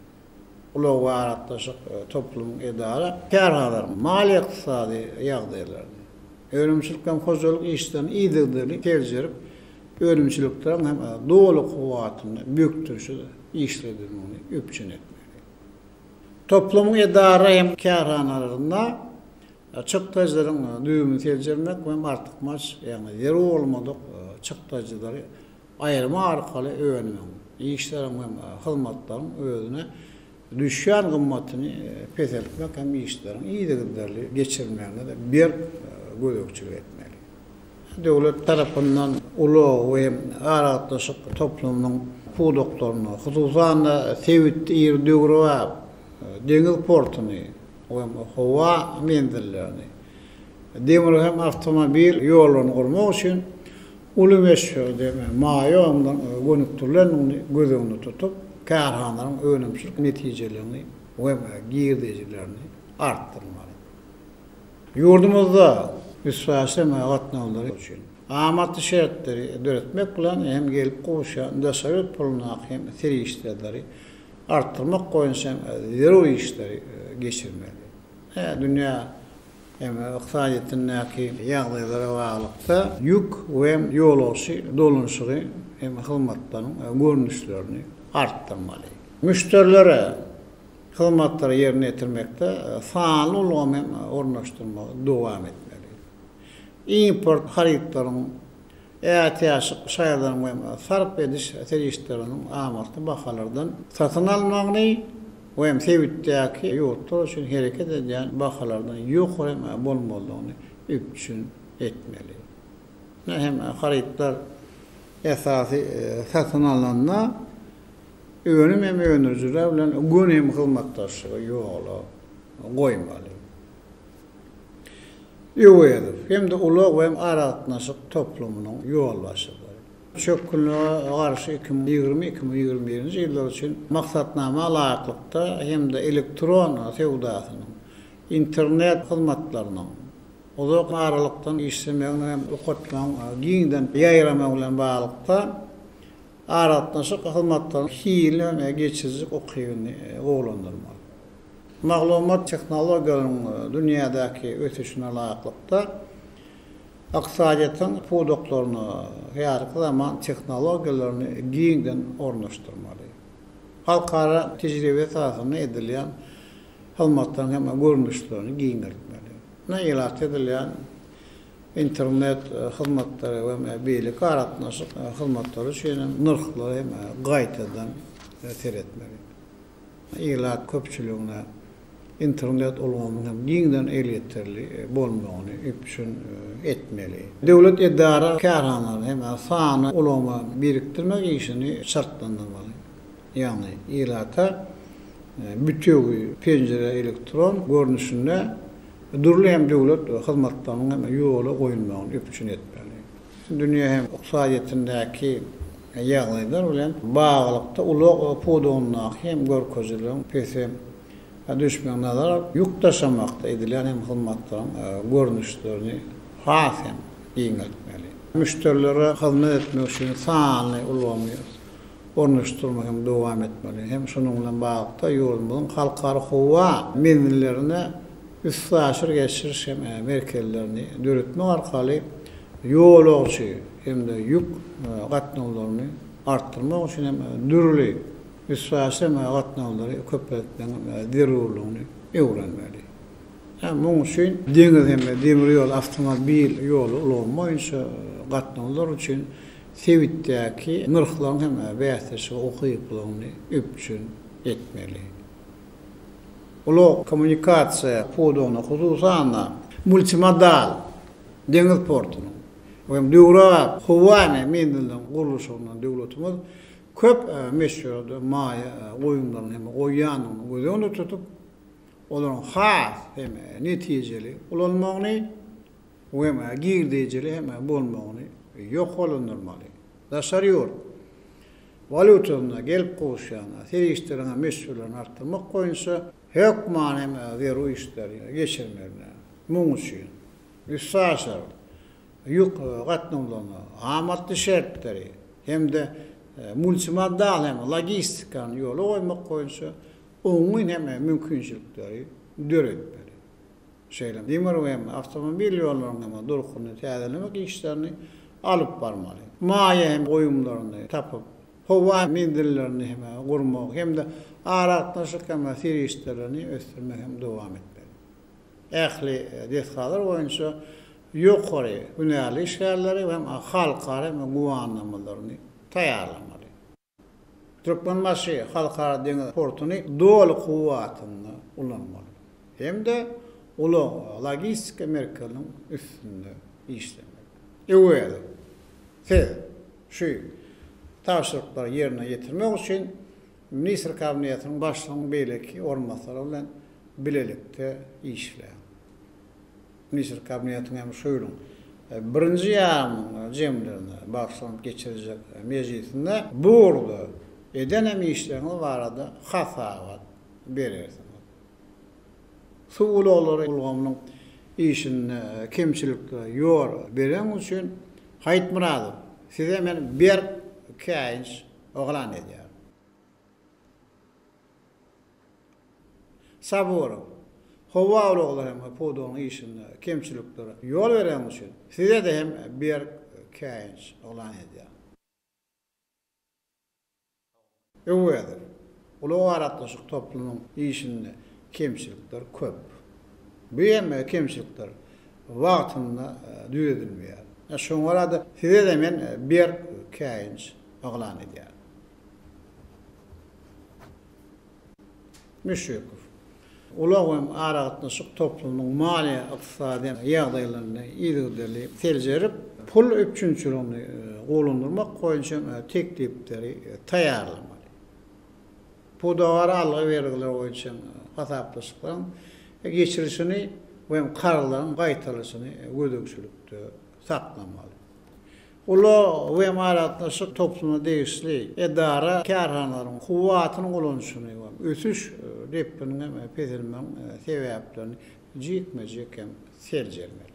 Ular waratlaşyk toplum edara kärhalar mali iqtisadi ýagdaýlaryny örümçilik hem hojalyk işlerini iýdigdili terjirip örümçilikden hem dolu kuwatyny büyüktürşü işledirmeli, üpçün etmeli. Toplumun edara hem kärhanalarynda çykdaşlaryň düýümini terjirmek hem artykmaz, ýani ýeri bolmadyk çykdaşlary aýyrma arkaly öwrenmek. İşlerin hem hyzmatlaryň özüne düşýän gymmatyny peseltmek hem işlerin iýdigdili geçirmegine de bir gödökçülük etmeli. Döwlet tarapyndan uly we aratlaşyk toplumyň puwdoktoryny, hususan Sewit ýerdöwre deňiz portuny, howa mendillerini, demir hem avtomobil ýollaryny gurmak üçin uly meşhur maýamdan gönükdirlerini gözüňde tutup, kärhanalaryň önümçilik netijelerini we girdejlerini artdyrmaly. Ýurdumyzda üsväse gatnawlary üçin amatly şertleri döretmek bilen hem gelip goşan daşaryp pulnak hem serişleri arttırmak boýunça zero işleri geçirmeli. Dünýä hem iqtisadiýetindäki ýagdaýlara baglykda ýük we ýolagçy dolunşygy hem hyzmatlaryň görnüşlerini arttırmaly. Müşterilere hyzmatlary ýerine ýetirmekde faal ulgamy ornaşdyrmaly dowam etmeli. Import haritlaryň ätiýaşyk şaýarlaryň we sarp ediş serişleriniň amatly bahalardan satyn almagyny we hem Sewitdäki ýurtlar üçin hereket edýän bahalardan ýokary bolmalygyny üpçün etmeli. Hem haritlar esasy satyn alanda öwrüm hem öwrünjüler bilen gönem hyzmatdaşlygy ýola goýmaly. Ýöwedi. Hem de ulak we aratnaşyk toplumynyň ýolbaşçylary. Çok günlere karşı 2020-2021 ýyllar üçin maksatnama alaklykda hem de elektron sewdasynyň, internet hyzmatlarynyň uzak aralykdan işlemegiň hem ukatmaň giňden ýaýramak bilen baglykda aratnaşyk hyzmatlaryň hile geçizik okyny gowlandyrmaly. Maglumat tehnologiýaryň dünýädäki ötüşine alaklykda iqtisadiýatyň puwdoklaryny ýarky zaman tehnologiýalaryny giňden ornaşdyrmaly. Halkara tejribe taýyny edilýän hyzmatlaryň hem görnüşlerini giňdirmeli. Näýilat edilýän internet hyzmatlary we beýlik aratnaşyk hyzmatlary üçin narhlary hem gaýtadan seretmeli. Näýilat köpçüligine internet olmamyň giňden elýetdirli bolmagyny üpçün etmeli. Döwlet edara kärhanalary hem sany ulama birikdirmek işini şartlandyrmaly. Ýani ýylata bütügi penjere elektron görnüşinde durly hem döwlet hyzmatlarynyň hem ýola goýulmagyny üpçün etmeli. Dünýä hem iqtisadiýetindäki ýagdaýlar bilen baglykda ulak puwdoklar hem görkezleriň pesem düşmän nazar ýukdaşamakda edilýän hem hyzmatlaryň görnüşlerini hasem giňetmeli. Müşterilere hyzmat etmek üçin sany ulamy ornaşdyrmak hem dowam etmeli. Hem şonuň bilen baglykda ýolumyň halkara howa menlerini üstläşir geçiriş hem merkezlerini döretmek arkaly ýolagçy hem de ýük gatnawlaryny arttyrmak üçin hem dürli üstläşir gatnawlary köpetden derullygyny öwrenmeli. Hem muň üçin deňiz hem demir ýol, avtomobil ýoly ulamaýynça gatnawlar üçin Sewitdäki narhlaryň hem bähtesi okyplygyny üpçün etmeli. Ulu kommunikasiya puwdogyny hususan multimodal deňiz portuny we döwra howa mendilden gurulşynyň döwletimiz köp meşhur maýa goýunlaryny hem goýanyny gözüňde tutup olaryň has hem netijeli bolanmagyny we girdejeli hem bolmagyny ýoklandyrmaly. Daşarýar valutasyna gelip goşýan serişlerine meşhurlaryny artdyrmak boýunça hökman hem zero işleri geçirmeli. Muň üçin üstsäşer yük gatnularyny, amatly şertleri hem de multimaddal hem logistikan ýoly goýmak goýunça oňun hem mümkinçilikleri döretmeli. Şeýle demir we avtomobil ýollaryny durguny täzelemek işlerini alyp barmaly. Maýa hem goýumlaryny tapyp, howa mendillerini hem gurmak hem de aratnaşyk hem firişlerini ösdürmek hem dowam etmeli. Ähli dethalar boýunça ýokary ünäli işgärleri hem halkara hem guwannamalaryny taýýarlamaly. Türkmenbaşy halkara deňiz portuny dol kuwwatyny ulanmaly. Hem de ulu logistika merkezinin üstünde işlemeli. Evet. Şu tavşırıkları yerine getirmek için Ministr Kabineti'nin başlığının beyleki ormanları ile bilelikte işler. Ministr Kabineti'nin hem şuyurun birinci yarımın cemlerine başlanıp geçirecek meclisinde burada eden hem işlerini var adı hasavat verirsin. Suğuloğulları ulgamının işini kemçilikleri yor veren için Hayt Muradov size men bir kayınç oğlan ediyor. Saburov Hova oğulları hem podonun işini kemçilikleri yol veren için size de hem bir kayınç oğlan ediyor. Evet. Ulu aratlaşık toplumun işini kemçilikler köp. Bu hem kemçilikler vaktinde düzedilmiyor. Şoňra da size de men bir kayınç oğlan ediyor. Müşekov. Ulagym aratlaşyk toplumun mali ykdysady ýagdaýlaryny ýygydyly teljerip pul öpçünçülüğini golundurmak goýunça teklipleri taýýarlamaly. Bu dowara bergiler goýunça hasaplaşyklaryň geçirişini we karalaryň gaýtaryşyny gödökçülükde saklamaly. Ulu we aratlaşyk topluma değişli edara kärhanalaryň kuwwatyny golanyşyny we ösüş repiniň we pezelmeň sebäplerini jitmejek hem seljermeli.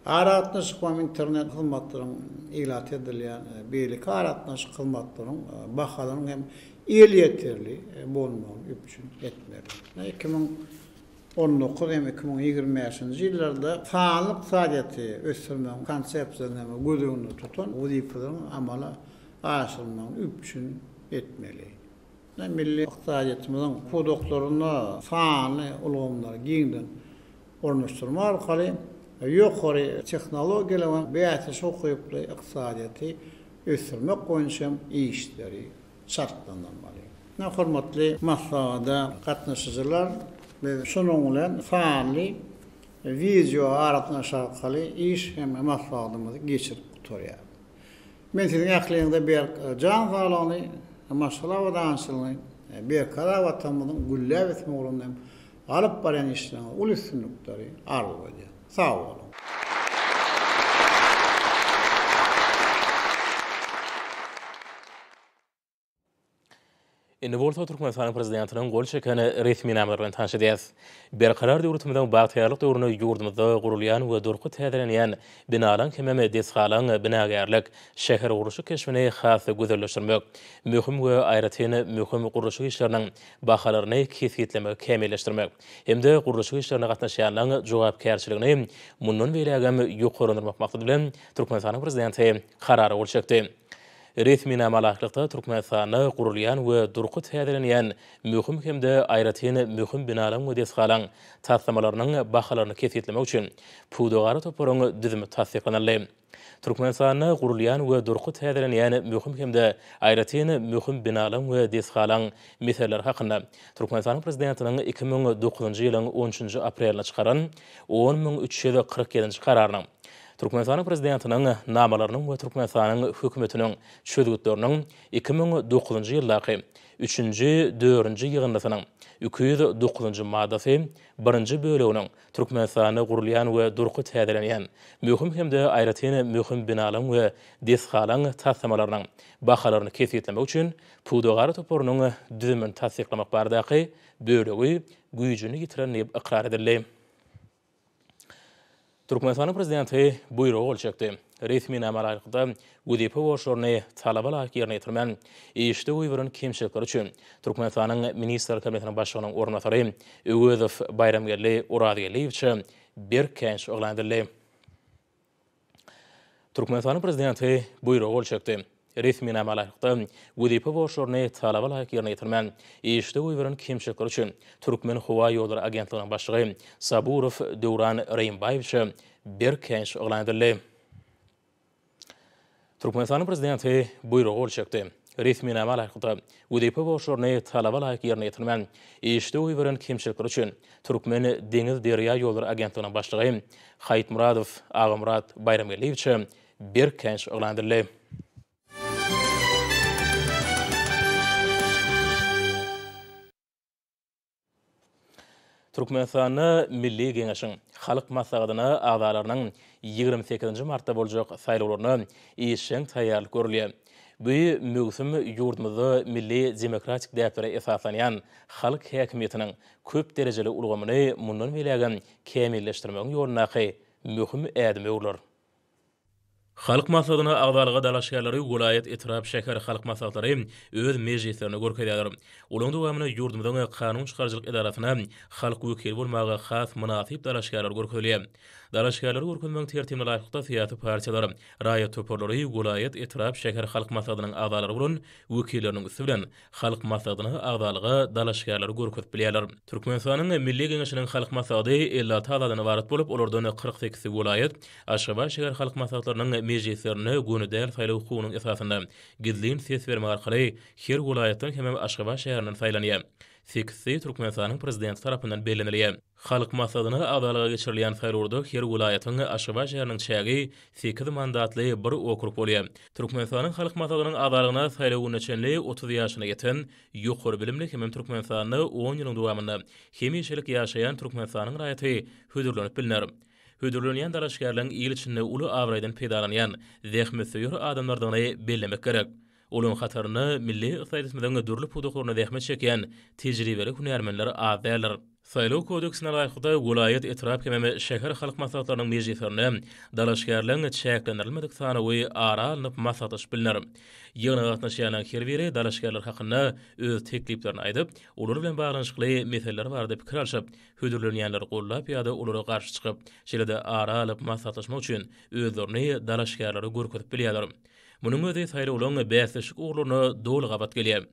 Aratlaşyk we internet hyzmatlaryň ilat edilýän beýlik aratlaşyk hyzmatlaryň bahalaryň hem el ýeterli bolmagy üçin etmeli. 2019 hem 2020-nji ýyllarda sağlyk saadety ösdürmek konsepsiýasyny gözüňde tutan wezipelerini amala aşyrmak üçin etmeli. Milli iqtisadiyetimiziň kodoklaryny sağly ulgamlary giňden ornaşdyrmak arkaly ýokary tehnologiýalar we beýatys okuyuply iqtisadiyety ösdürmek goýunça işleri şartlanmaly. Hormatly maslahada gatnaşyjylar ve şunun bilen faali video aratnaşyk arkaly iş hem maslahatymyzy geçirip oturýar. Men siziň ähliňizde bir jan sağlany, maşallah we danşylyny, bir karawatamyň güllä etme urundan alyp baran işlerini ul üstünlikleri arlyp. Sağ olun. Indi bolsa Türkmenistan prezidentiniň gol çeken resmi nämeler bilen tanış edýäs. Berkarar döwletimiziň bagtyrlyk döwrüne ýurdumyzda gurulýan we durky täzelenýän binalan kememe desgalan binagärlik şäher guruşy keşfine has gözelleşdirmek, möhüm we aýratyny möhüm guruşy işleriniň bahalaryny kesgitlemek, kämilleşdirmek hemde guruşy işlerine gatnaşýanlaryň jogapkärçiligini mundan belägem ýokarlandyrmak maksady bilen Türkmenistan prezidenti karary gol çekdi. Resmi nämalykda Türkmenistany gurulýan we durky täzelenýän möhüm hemde aýratyny möhüm binalan we desgalan taslamalarının bahalaryny kesgitlemek üçin pudogary toparyň düzümi tasdiklanýar. Türkmenistany gurulýan we durky täzelenýän möhüm hemde aýratyny möhüm binalan we desgalan meselleri hakynda Türkmenistan prezidentiniň 2009-njy ýylyň 13-nji aprelinde çykaran 10.347-nji kararynyň Türkmenistan prezidentiniň namalarynyň we Türkmenistanyň hökümetiniň çözgütleriniň 2009-njy ýyldaky 3-nji, 4-nji ýygyndasynyň 209-njy maddasy 1-nji böleginiň Türkmenistany gurulýan we durky täzelenýän möhüm hemde aýratyny möhüm binalan we desgalan taslamalarnyň bahalaryny kesgitlemek üçin pudogary toparynyň düzümini tasdiklamak baradaky bölegi güýjüni ýitiren diýip ikrar edildi. Türkmenistan prezidenti buyruğu olçakdy. Resmi nämelerinde Gudipe boşluğunu talabalar yerine getirmen işte uyvarın kimçilikleri üçün Türkmenistanyň minister kabinetiniň başlygynyň ornatary Öwüzow Bayramgerli Uradiyevich bir kenç oglandyly. Türkmenistanyň prezidenti buyruğu olçakdy. Resmi nämelerinde Gudipe boşluğunu talabalar yerine getirmen işte uyvarın kimçilikleri üçün Türkmen Hava Ýolları Agentligiň başlygy Saburov Dowran Reýinbaýewich bir kenç oglandyly. Türkmenistanyň prezidenti buyruğu olçakdy. Resmi nämelerinde Gudipe boşluğunu talabalar yerine getirmen işte uyvarın kimçilikleri üçün Türkmen Deňiz Derýa Ýolları Agentligiň başlygy Haýtmuradow Agymrat Bayramgerliewich bir kenç oglandyly. Türkmenistany Milli Geňeşiň Halk Maslahatyna agdalarynyň 28-nji martda boljak saýlawlaryna işeň taýýarlyk görülýär. Bu mögsüm ýurdumyzda milli demokratik däpere esaslanýan halk häkimetiniň köp derejeli ulgamyny mundan belägen kämilleşdirmegiň ýolunaky möhüm ädimi bolar. Halk maslahatyna agdalyga dalaşýarlary Vilayet Etrap şäher halk maslahatlary öz mejlislerini görkezýär. Olaň dowamyny ýurdumyzyň kanun çykarjylyk idarasyna halk wekili bolmagy has munasyp dalaşýarlar görkezýär. Dalaşýarlary görkezmegiň tertibine laýykda syýasy partiýalar, raýat toparlary Vilayet Etrap şäher halk maslahatynyň agdalary bolan wekilleriniň üstü bilen halk maslahatyna agdalyga dalaşýarlary görkezip bilýärler. Türkmenistanyň Milli Geňeşiniň halk maslahaty 56 adadan ibaret bolup, olardan 48 vilayet Aşgabat şäher halk maslahatlarynyň mejlislerini gönüdäl saýlaw hukugynyň esasynda gizlin ses berme arkaly her vilayetden hem Aşgabat şäherinden saýlanýar. 8 Türkmenistanyň prezidenti tarapyndan bellenilýär. Halk maslahatyna agdalyga geçirilýän saýlawlarda her vilayetyň Aşgabat şäheriniň çägi 8 mandatly bir okrug bolýar. Türkmenistanyň halk maslahatynyň agdalygyna saýlaw geçenli 30 ýaşyna ýeten ýokary bilimli hem Türkmenistanyny 10 ýylyň dowamynda hemişelik ýaşaýan Türkmenistanyň raýaty hödürlenip bilinýär. Hödürlenýän dalaşgarlaryň ýyl içinde uly awraýdan peýdalanýan zähmet söýür adamlardan bellemek gerek. Olaň hataryny milli ykdysymyzyň dürli puduklaryna zähmet çekýän tejribeli hünärmenler adýarlar. Saýlaw kodeksine laýykda Vilayet Etrap hem şäher halk maslahatlarynyň mejlislerine dalaşgarlaryň çäklendirilmedik sany we ara alynıp maslahatlaşyp bilinýär. Ýygyna gatnaşýan her biri dalaşgarlar hakynda öz tekliplerini aýdyp, olar bilen baglanyşykly meseleler barada pikir alşyp, hödürlenýänler gollap ýa-da olara garşy çykyp, şeýle-de ara alyp maslahatlaşmak üçin özlerini dalaşgarlary görkezip bilýärler. Munyň özi saýlawlaryň bäsleşik uglaryna dol gabat gelýär.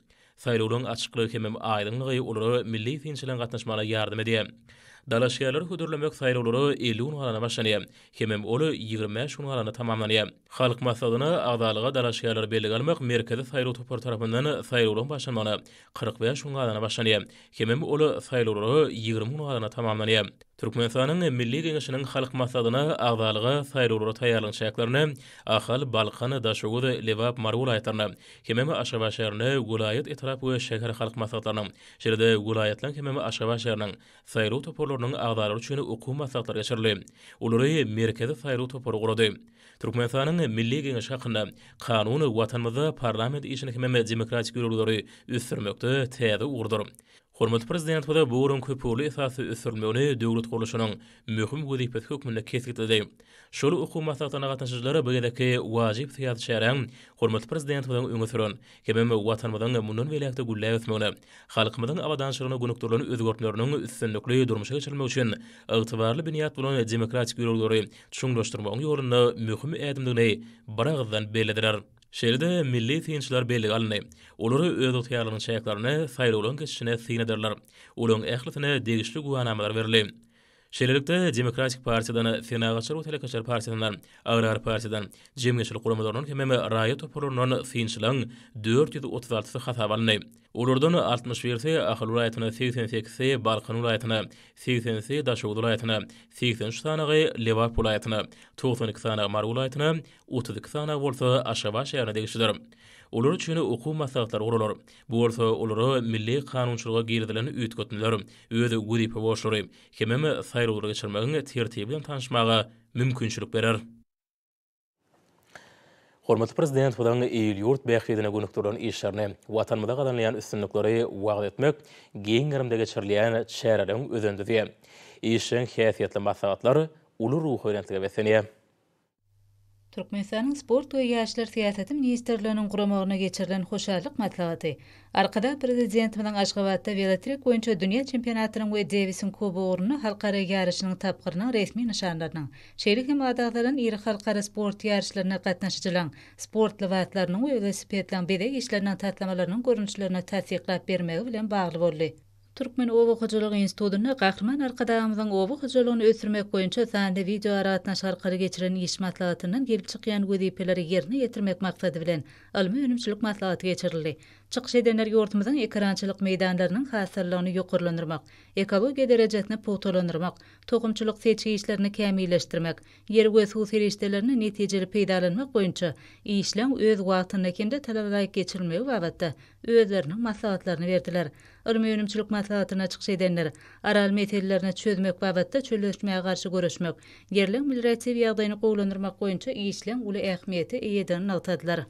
Saýlawlaryň açyklygy hem aýdynlygy olary milli tinçligiň gatnaşmagyna ýardym edýär. Dalaşgarlary hödürlemek saýlawlary 50 ýylyna başlanýar. Hem oly 25 ýylyna tamamlanýar. Halk maslahatyna agdalyga dalaşgarlar belli almak merkezi saýlaw topar tarapyndan saýlawlaryň başlanmagyna 45 ýylyna başlanýar. Hem oly saýlawlary 20 ýylyna tamamlanýar. Türkmenistanyň Milli Geňeşiniň halk maslahatyna agdalyga saýlawlary taýýarlanýaklaryny Ahal, Balkan, Daşogur, Lewap, Marul aýtlaryny hem Aşgabat şäherine Vilayet Etrap we şäher halk maslahatlarynyň şeýle-de vilayetler hem Aşgabat şäheriniň saýlaw toparlarynyň agdalary üçin okuw maslahatlary geçirildi. Olary merkezi saýlaw topary gurady. Türkmenistanyň Milli Geňeşi hakynda kanuny watanymyzda parlament işini hem demokratik ýolları üstürmekde täze ugurdur. Hormatly prezident we bu urun köpüli esasy ösürmegini döwlet gurulşynyň möhüm wezipet hökmünde kesgitdi. Şol okuw maslahatyna gatnaşyjylary bu ýerdeki wajyp syýasat şäheriniň hormatly prezident we öňe süren hem watanymyzyň mundan beläkde güllä ösmegini, halkymyzyň awadançylygyny gönükdirlerini özgörtmeläriniň üstünlikli durmuşa geçirmek üçin ygtybarly binýat bolan demokratik ýolları çuňlaşdyrmagyň ýolunda möhüm ädimdigini baragdan bellidiler. Şeýle-de milli tinçler belli alny. Olary öz otyarlygyny çäklaryny saýlawlaryň geçişine syň ederler. Olaň ählityne degişli guwanamalar berildi. Şeýlelikde Demokratik Partiýadan, Senagaçlar we Telekaçlar Partiýadan, Agrar Partiýadan, Jemgyýetçilik guramalarynyň hem raýat toparlarynyň synçylyň 436-sy hasap alındy. Olardan 61-si Ahal vilayatyna, 88-si Balkan vilayatyna, 80-si Daşogur vilayatyna, 80 sanagy Lewap vilayatyna, 92 sanagy Marul vilayatyna, 32 sanagy bolsa Aşgabat şäherine degişdiler. Olar üçin okuw maslahatlary guralar. Bu bolsa olary milli kanunçylyga girdilen üýtgetdiler. Özi Gudipe boşlary hem saýlawlara geçirmegiň tertibi bilen tanışmaga mümkinçilik berer. Hormatly prezident bilen ýurt bähridine gönükdirlen işlerini watanymyzda gadanlayan üstünlikleri wagt etmek geň gäremde geçirilýän çäreleň özünde diýär. İşin häsiýetli maslahatlar ulu ruh öyrentlige besenýär. Türkmenistan'ın sport ve yaşlar siyaseti ministerliğinin kuramagyna geçirilen hoşarlyk matlabaty. Arkada prezidentimiň Aşgabatda velotrek boýunça dünya çempionatynyň we Davisin kubu uğruna halkara yarışynyň tapgyrynyň resmi nişanlarynyň. Şeýle hem adaglaryň iri halkara sport yarışlaryna gatnaşyjylaryň sport lewatlarynyň we velosipedlaryň bedek işlerinden tatlamalarynyň görünüşlerine tasdiklap bermegi bilen bagly boldy. Türkmen Owu Hojalyk Institutyna Gahrman arkadamyzyň owu hojalygyny ösürmek boýunça sande video aratnaş arkaly geçiren iş maslahatynyň gelip çykýan wezipeleri ýerine ýetirmek maksady bilen ilmi önümçilik maslahaty geçirildi. Çykyş edenler ýurtymyzyň ekrançylyk meýdanlarynyň hasarlygyny ýokurlandyrmak, ekologiýa derejesine puwtalandyrmak, tokumçylyk seçki işlerini kämilleşdirmek, ýer we suw serişdelerini netijeli peýdalanmak boýunça işleň öz wagtyna kende talablaýyk geçirilmegi babatda özleriniň maslahatlaryny berdiler. Ilmi önümçilik maslahatyna çykyş edenler aral meselelerine çözmek babatda çölleşmeye garşy görüşmek, yerliň milretiw ýagdaýyny gowlandyrmak boýunça işleň uly ähmiýeti eýedenini altadylar.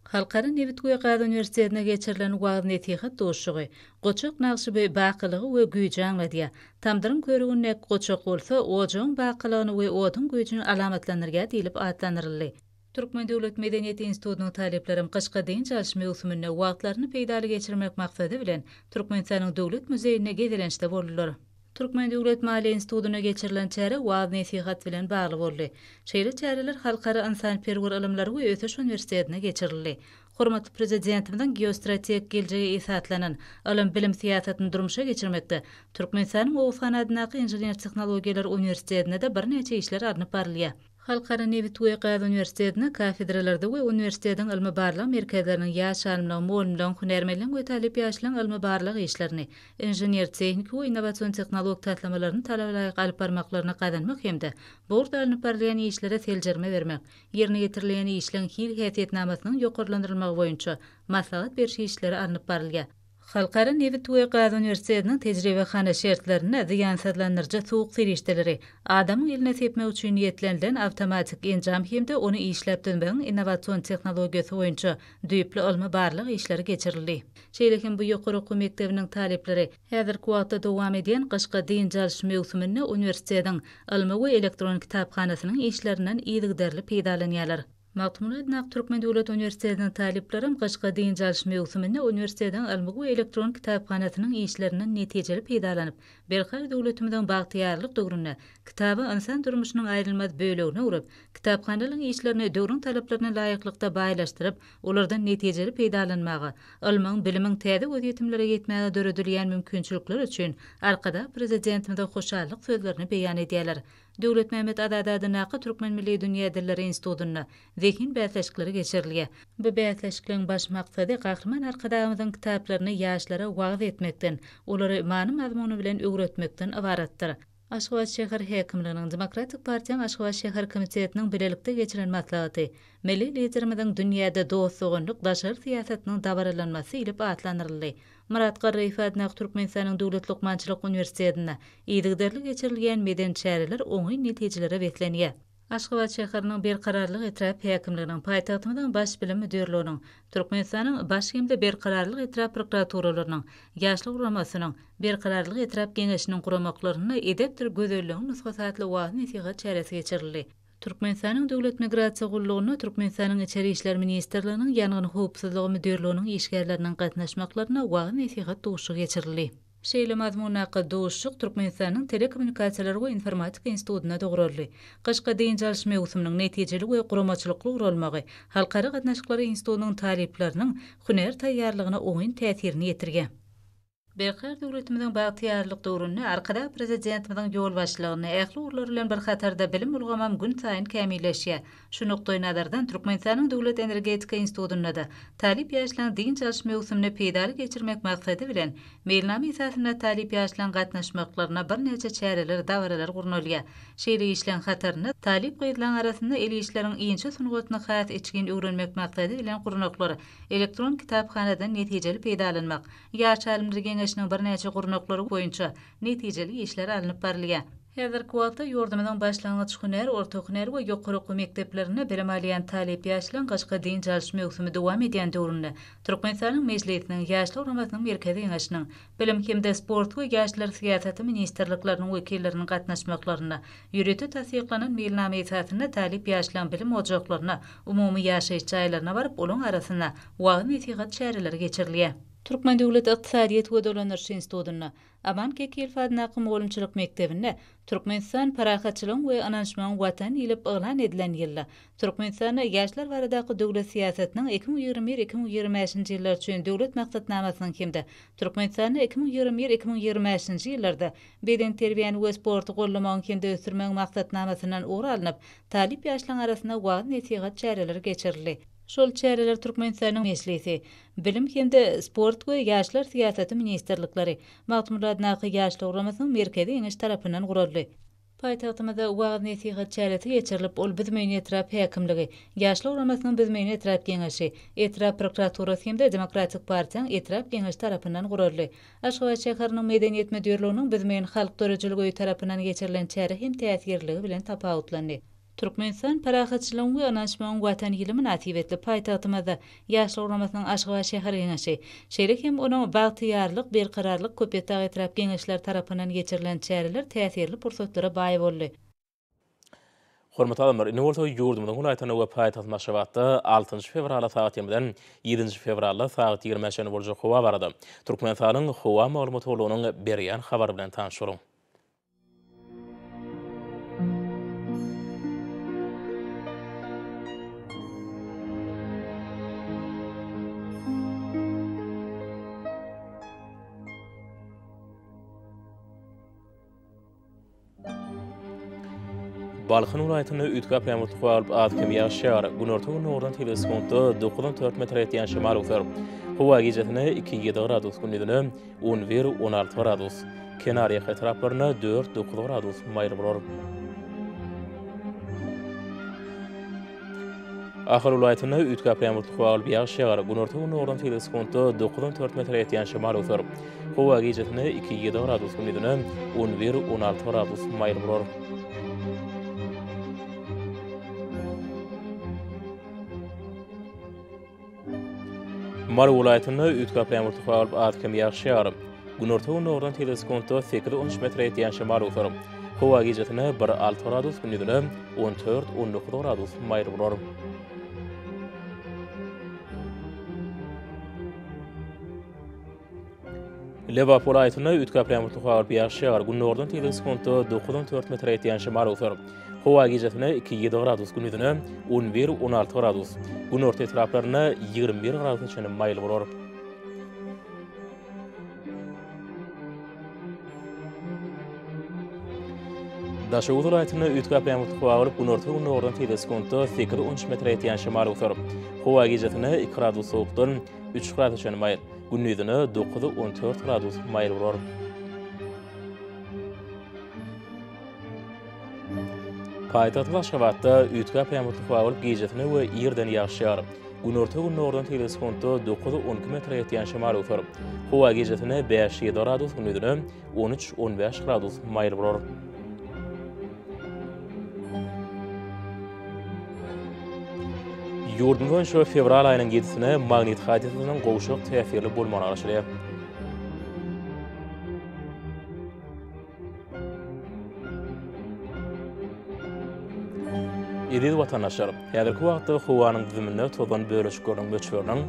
Halkara Nevit Güýgada Üniversitetine geçirilen wagt netihat doşugy, goçak nagşyby bakylygy we güýji aňladýar. Tamdyryň körügünde goçak bolsa, ojagyň bakylygyny we oduň güýjüni alamatlanyrga diýilip atlanyryldy. Türkmen Döwlet Medeniýet Institutynyň taleplerim kışka deň çalışma ýosumyny wagtlaryny peýdaly geçirmek maksady bilen Türkmenistanyň Döwlet Muzeýine gedilençde boldular. Türkmen Döwlet Maliýe Institutyna geçirilen çäre wagt nesihat bilen bagly boldy. Şeýle çäreler halkara insanperwer ilmler we Öteş Üniversitetine geçirildi. Hormatly prezidentimiň geostrategik geljegi esatlanan ilim bilim siýasatyny durmuşa geçirmekde Türkmenistanyň Owu sanatynaky inженер tehnologiýalar Üniversitetine de bir neçe işler alınıp barylýar. Halkara Nevit Güýgada Üniversitetine kafedralarda we üniversitetiň ilmi barlyk merkezleriniň ýaş alymlaryň, molimlaryň, hunermenliň we talip ýaşlaryň ilmi barlyk işlerini, inженер tehnik we innowasion tehnologik tatlamalaryny talablaýyk alyp barmaklaryna gadanmak hemde burda alınıp barylýan işlere seljerme bermek, ýerine getirilen işleň hil häsiýetnamasynyň ýokurlandyrylmagy boýunça maslahat berýän işleri alınıp barylýar. Halkara Nevit Güýgada Üniversitetiniň tejribehana şertlerini ziýansazlandyrjy soğuk serişdeleri, adamyň eline sepmek üçin niýetlenilen awtomatik enjam hemde onu işläpdirmegiň innowasion tehnologiýasy boýunça düýpli ilmi barlyk işleri geçirildi. Şeýlekim bu ýokary okuw mektebiniň talepleri häzirki wagtda dowam eden kışka deň çalışma ýosumyny universitetiň ilmi we elektron kitapxanasynyň işlerinden ýygdarly peýdalanýarlar. Magtumulad Türkmen Döwlet Üniversitetiniň taleplerim kışka deň çalışma ýosumyny universitetiň ilmi we elektron kitapxanasynyň işlerinden netijeli peýdalanyp, berhar döwletimiziň bagtyýarlyk döwründe kitaby insan durmuşynyň aýrylmaz bölegine urup, kitapxanalyň işlerini döwrüň talaplarına laýyklykda baýlaşdyryp, olardan netijeli peýdalanmagy, ilmiň, bilimiň täze göz ýetimlere ýetmäge döredilýän mümkinçilikler üçin arkada prezidentimiň hoşarlyk sözlerini beýan edýärler. Döwlet Mehmet Adadadynaky Türkmen Milli Dünýä Dilleri Institutyna zehin bäsleşikleri geçirilýär. Bu bäsleşikliň baş maksady Gahrman arkadamyzyň kitaplaryny ýaşlara wagt etmekden, olary many mazmuny bilen öwretmekden ibaratdyr. Aşgabat şäher häkimliginiň Demokratik Partiýanyň Aşgabat şäher komitetiniň bilelikde geçiren maslahaty, milli liderimiziň dünýäde dostlugynyk daşary siýasatynyň dabaralanmasy ilip atlanyryldy. Murat Garraýew adına Türkmenistanyň Döwlet Lukmançylyk Üniversitetine ýygdarly geçirilýän meden çäreler oňy netijelere beklenýär. Aşgabat şäheriniň berkararlyk etrap häkimliginiň paýtagtymyň baş bilim müdürliginiň, Türkmenistanyň baş hemde berkararlyk etrap prokuraturalygynyň, ýaşlyk uramasynyň, berkararlyk etrap geňeşiniň guramaklaryny edepdir gözelligiň nusgatly wagt nesihat çäresi geçirildi. Türkmenistanyň Döwlet Migrasiýa Gullugyna Türkmenistanyň Içeri işler Ministrliginiň ýanygyny howpsuzlygy müdürliginiň işgärleriniň gatnaşmaklaryna wagt nesihat duşugy geçirildi. Şeýle mazmunaky duşuk Türkmenistanyň Telekommunikasiýalar we Informatika Institutyna dogruldy. Kışka deň çalışma ýosumynyň netijeli we guramaçylykly urulmagy halkara gatnaşyklary institutynyň talepleriniň huner taýýarlygyna oňy täsirini ýetirgen. Berhar döwletimiziň bagtyýarlyk döwründe arkada prezidentimiziň ýol başlygyny ähli urlar bilen bir hatarda bilim ulgamam gün saýyn kämilleşýär. Şu noktaý nazardan Türkmenistanyň Döwlet Energetika Institutyna da talip ýaşlaryň deň çalışma ýosumy peýdaly geçirmek maksady bilen meýilnama esasynda talip ýaşlaryň gatnaşmaklaryna bir neçe çäreler dawralar gurnulýar. Şeýle işleň hatarynda talip gyýdylan arasynda el işleriň iňçe sunugatyna has içgin öwrenmek maksady bilen gurnaklar elektron kitapxanadan netijeli peýdalanmak, ýaş alimler geňeşiniň bir neçe gurnaklary boýunça netijeli işler alınıp barylýar. Häzirki wagtda ýurdumyň başlangyç hüner, orta hüner we ýokary okuw mekdeplerine bilim alýan talip ýaşlaryň gaçga diň çalyş mewsumi dowam edýän döwründe Türkmenistanyň mejlisiniň ýaşlar uramasynyň merkezi ýeňeşiniň bilim hemde sport we ýaşlar syýasaty ministrlikleriniň wekilleriniň gatnaşmaklaryna ýüreti tasdiklanan mailname esasyna talip ýaşlaryň bilim ojaklaryna umumy ýaşaýyş jaýlaryna baryp olaň arasyna wagyn etigat şäherleri geçirilýär. Türkmen Döwlet Iqtisadiýet we Dolanýaş Institutyna, Aman Kekil Fadnaqym Golumçylyk Mekdebine, Türkmenistan Parahatçylygyň we Ananşmagyň watan ilip ýylan edilen ýylda Türkmenistanda ýaşlar baradaky döwlet siýasatynyň 2021-2025-nji ýyllar üçin döwlet maksatnamasynyň hemde Türkmenistanda 2021-2025-nji ýyllarda beden terbiýany we sporty gollamagyň hemde ösürmek maksatnamasynyň ugur alynıp, talip ýaşlaryň arasyna wagyn etigat çäreleri geçirildi. Şol çäreler Türkmenistanyň meclisi, bilim hemde sport we ýaşlar syýasaty ministrlikleri, Magtymrad Naky ýaşlar uramasynyň merkezi ýeňeş tarapyndan guruldy. Paýtagtymyzda wagyn etigat çäresi geçirilip, ol Bizmeýin etrap häkimligi, ýaşlar uramasynyň Bizmeýin etrap geňeşi, etrap prokuraturasy hemde Demokratik partiýanyň etrap geňeş tarapyndan guruldy. Aşgabat şäheriniň medeniýet müdirliginiň Bizmeýin halk dörejiligi tarapyndan geçirilen çäre hem täsirligi bilen tapawutlandy. Türkmenistan Parahatçylygyň we Ananşmagyň watan ýyly münasibetli paýtagtymyzda ýaşlar uramasynyň Aşgabat şäheri ýeňeşi, şeýle hem onuň bagtyýarlyk, berkararlyk köpetag etrap geňeşler tarapyndan geçirilen çäreler täsirli pursatlara baý boldy. Hormat adamlar, ine bolsa ýurdumyň Gulaýtana we paýtagat Maşgabatda 6-njy fevralda saat 20-den 7-nji fevralda saat 20-de boljak howa barada. Türkmenistanyň howa maglumatlarynyň berýän habary bilen tanışyryň. Balxyn ulaýatyny ütkap ýamurtlyk alyp adkem ýaşar. Günortaň nurdan teleskopda 9-4 metr ýetýän şemal utar. Howa gecesine 2-7 gradus, gündüzine 11-16 gradus. Kenariýa etraplaryna 4-9 gradus maýl bolar. Ahir ulaýatyny ütkap ýamurtlyk alyp ýaşar. Günortaň nurdan teleskopda 9-4 metr ýetýän şemal utar. Howa gecesine 2-7 gradus, gündüzine 11-16 gradus maýl bolar. Mar welaýatyny ütkap ýamurtlyk alyp adkem ýaşar. Günortaň nurdan teleskopda 8-13 metr ýetýän şemal utar. Howa gecesine 1-6 gradus, gündüzine 14-19 gradus maýl bolar. Lewap welaýatyny ütkap ýamurtlyk alyp ýaşar. Günortaň teleskopda 9-4 metr ýetýän şemal utar. Howa gecesine 2-7 gradus, gündüzine 11-16 gradus. Günorta etraplaryna 21 gradus çenli maýl bolar. Daşow welaýatyny ütkap ýamurtlyk alyp günortaň nurdan teleskopda 8-13 metr ýetýän şemal utar. Howa gecesine 2 gradus sowukdan 3 gradus çenli maýl, gündüzine 9-14 gradus maýl bolar. Paýtagat Aşgabatda ütkap ýamurtlyk alyp gecesine we ýerden ýaşar. Günortaň nurdan teleskopda 9-12 metr ýetýän şemal utar. Howa gecesine 5-7 gradus, gündüzine 13-15 gradus maýl bolar. Ýurdumyň şu fevral aýynyň 7-sine magnit hadisasynyň gowşak täsirli bolmagy aşylýar. Edil watandaşlar, häzirki wagtda howanyň düzümine tozan bölüşgörüň göçberiniň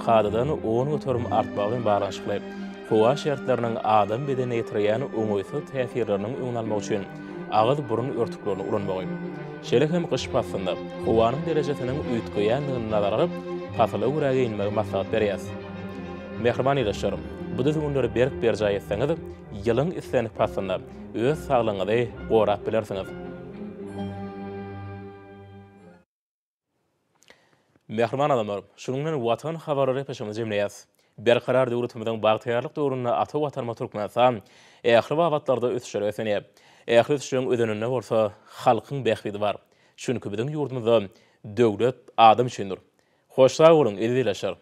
kadadan 10 götürüm artmagyny baranşyklayp, howa şertleriniň adam bedeni ýetirýän oňoýsuz täsirleriniň öňalmagy üçin agyz burun örtüklerini ulanmagy. Şeýle hem gyş passynda howanyň derejesiniň üýtgeýändigini nazara alyp, pasyla güräge inmegi maslahat berýär. Mehriban ýaşarym, bu düzümleri berk berjaý etseňiz, ýylyň islenip passynda öz saglygyňyzy gorap bilersiňiz. Mehriban adamlar, şununla watan habarlary peşimiz jemleýäs. Berkarar döwletimiziň bagtyýarlyk döwründe ata watanma Türkmenistan ähli wagtlarda ösüşür ösenýär. Ähli ösüşüň ödeninde bolsa halkyň bähbidi bar. Çünki biziň ýurdumyzda döwlet adam üçindir. Hoş sag bolun, edil ýaşar.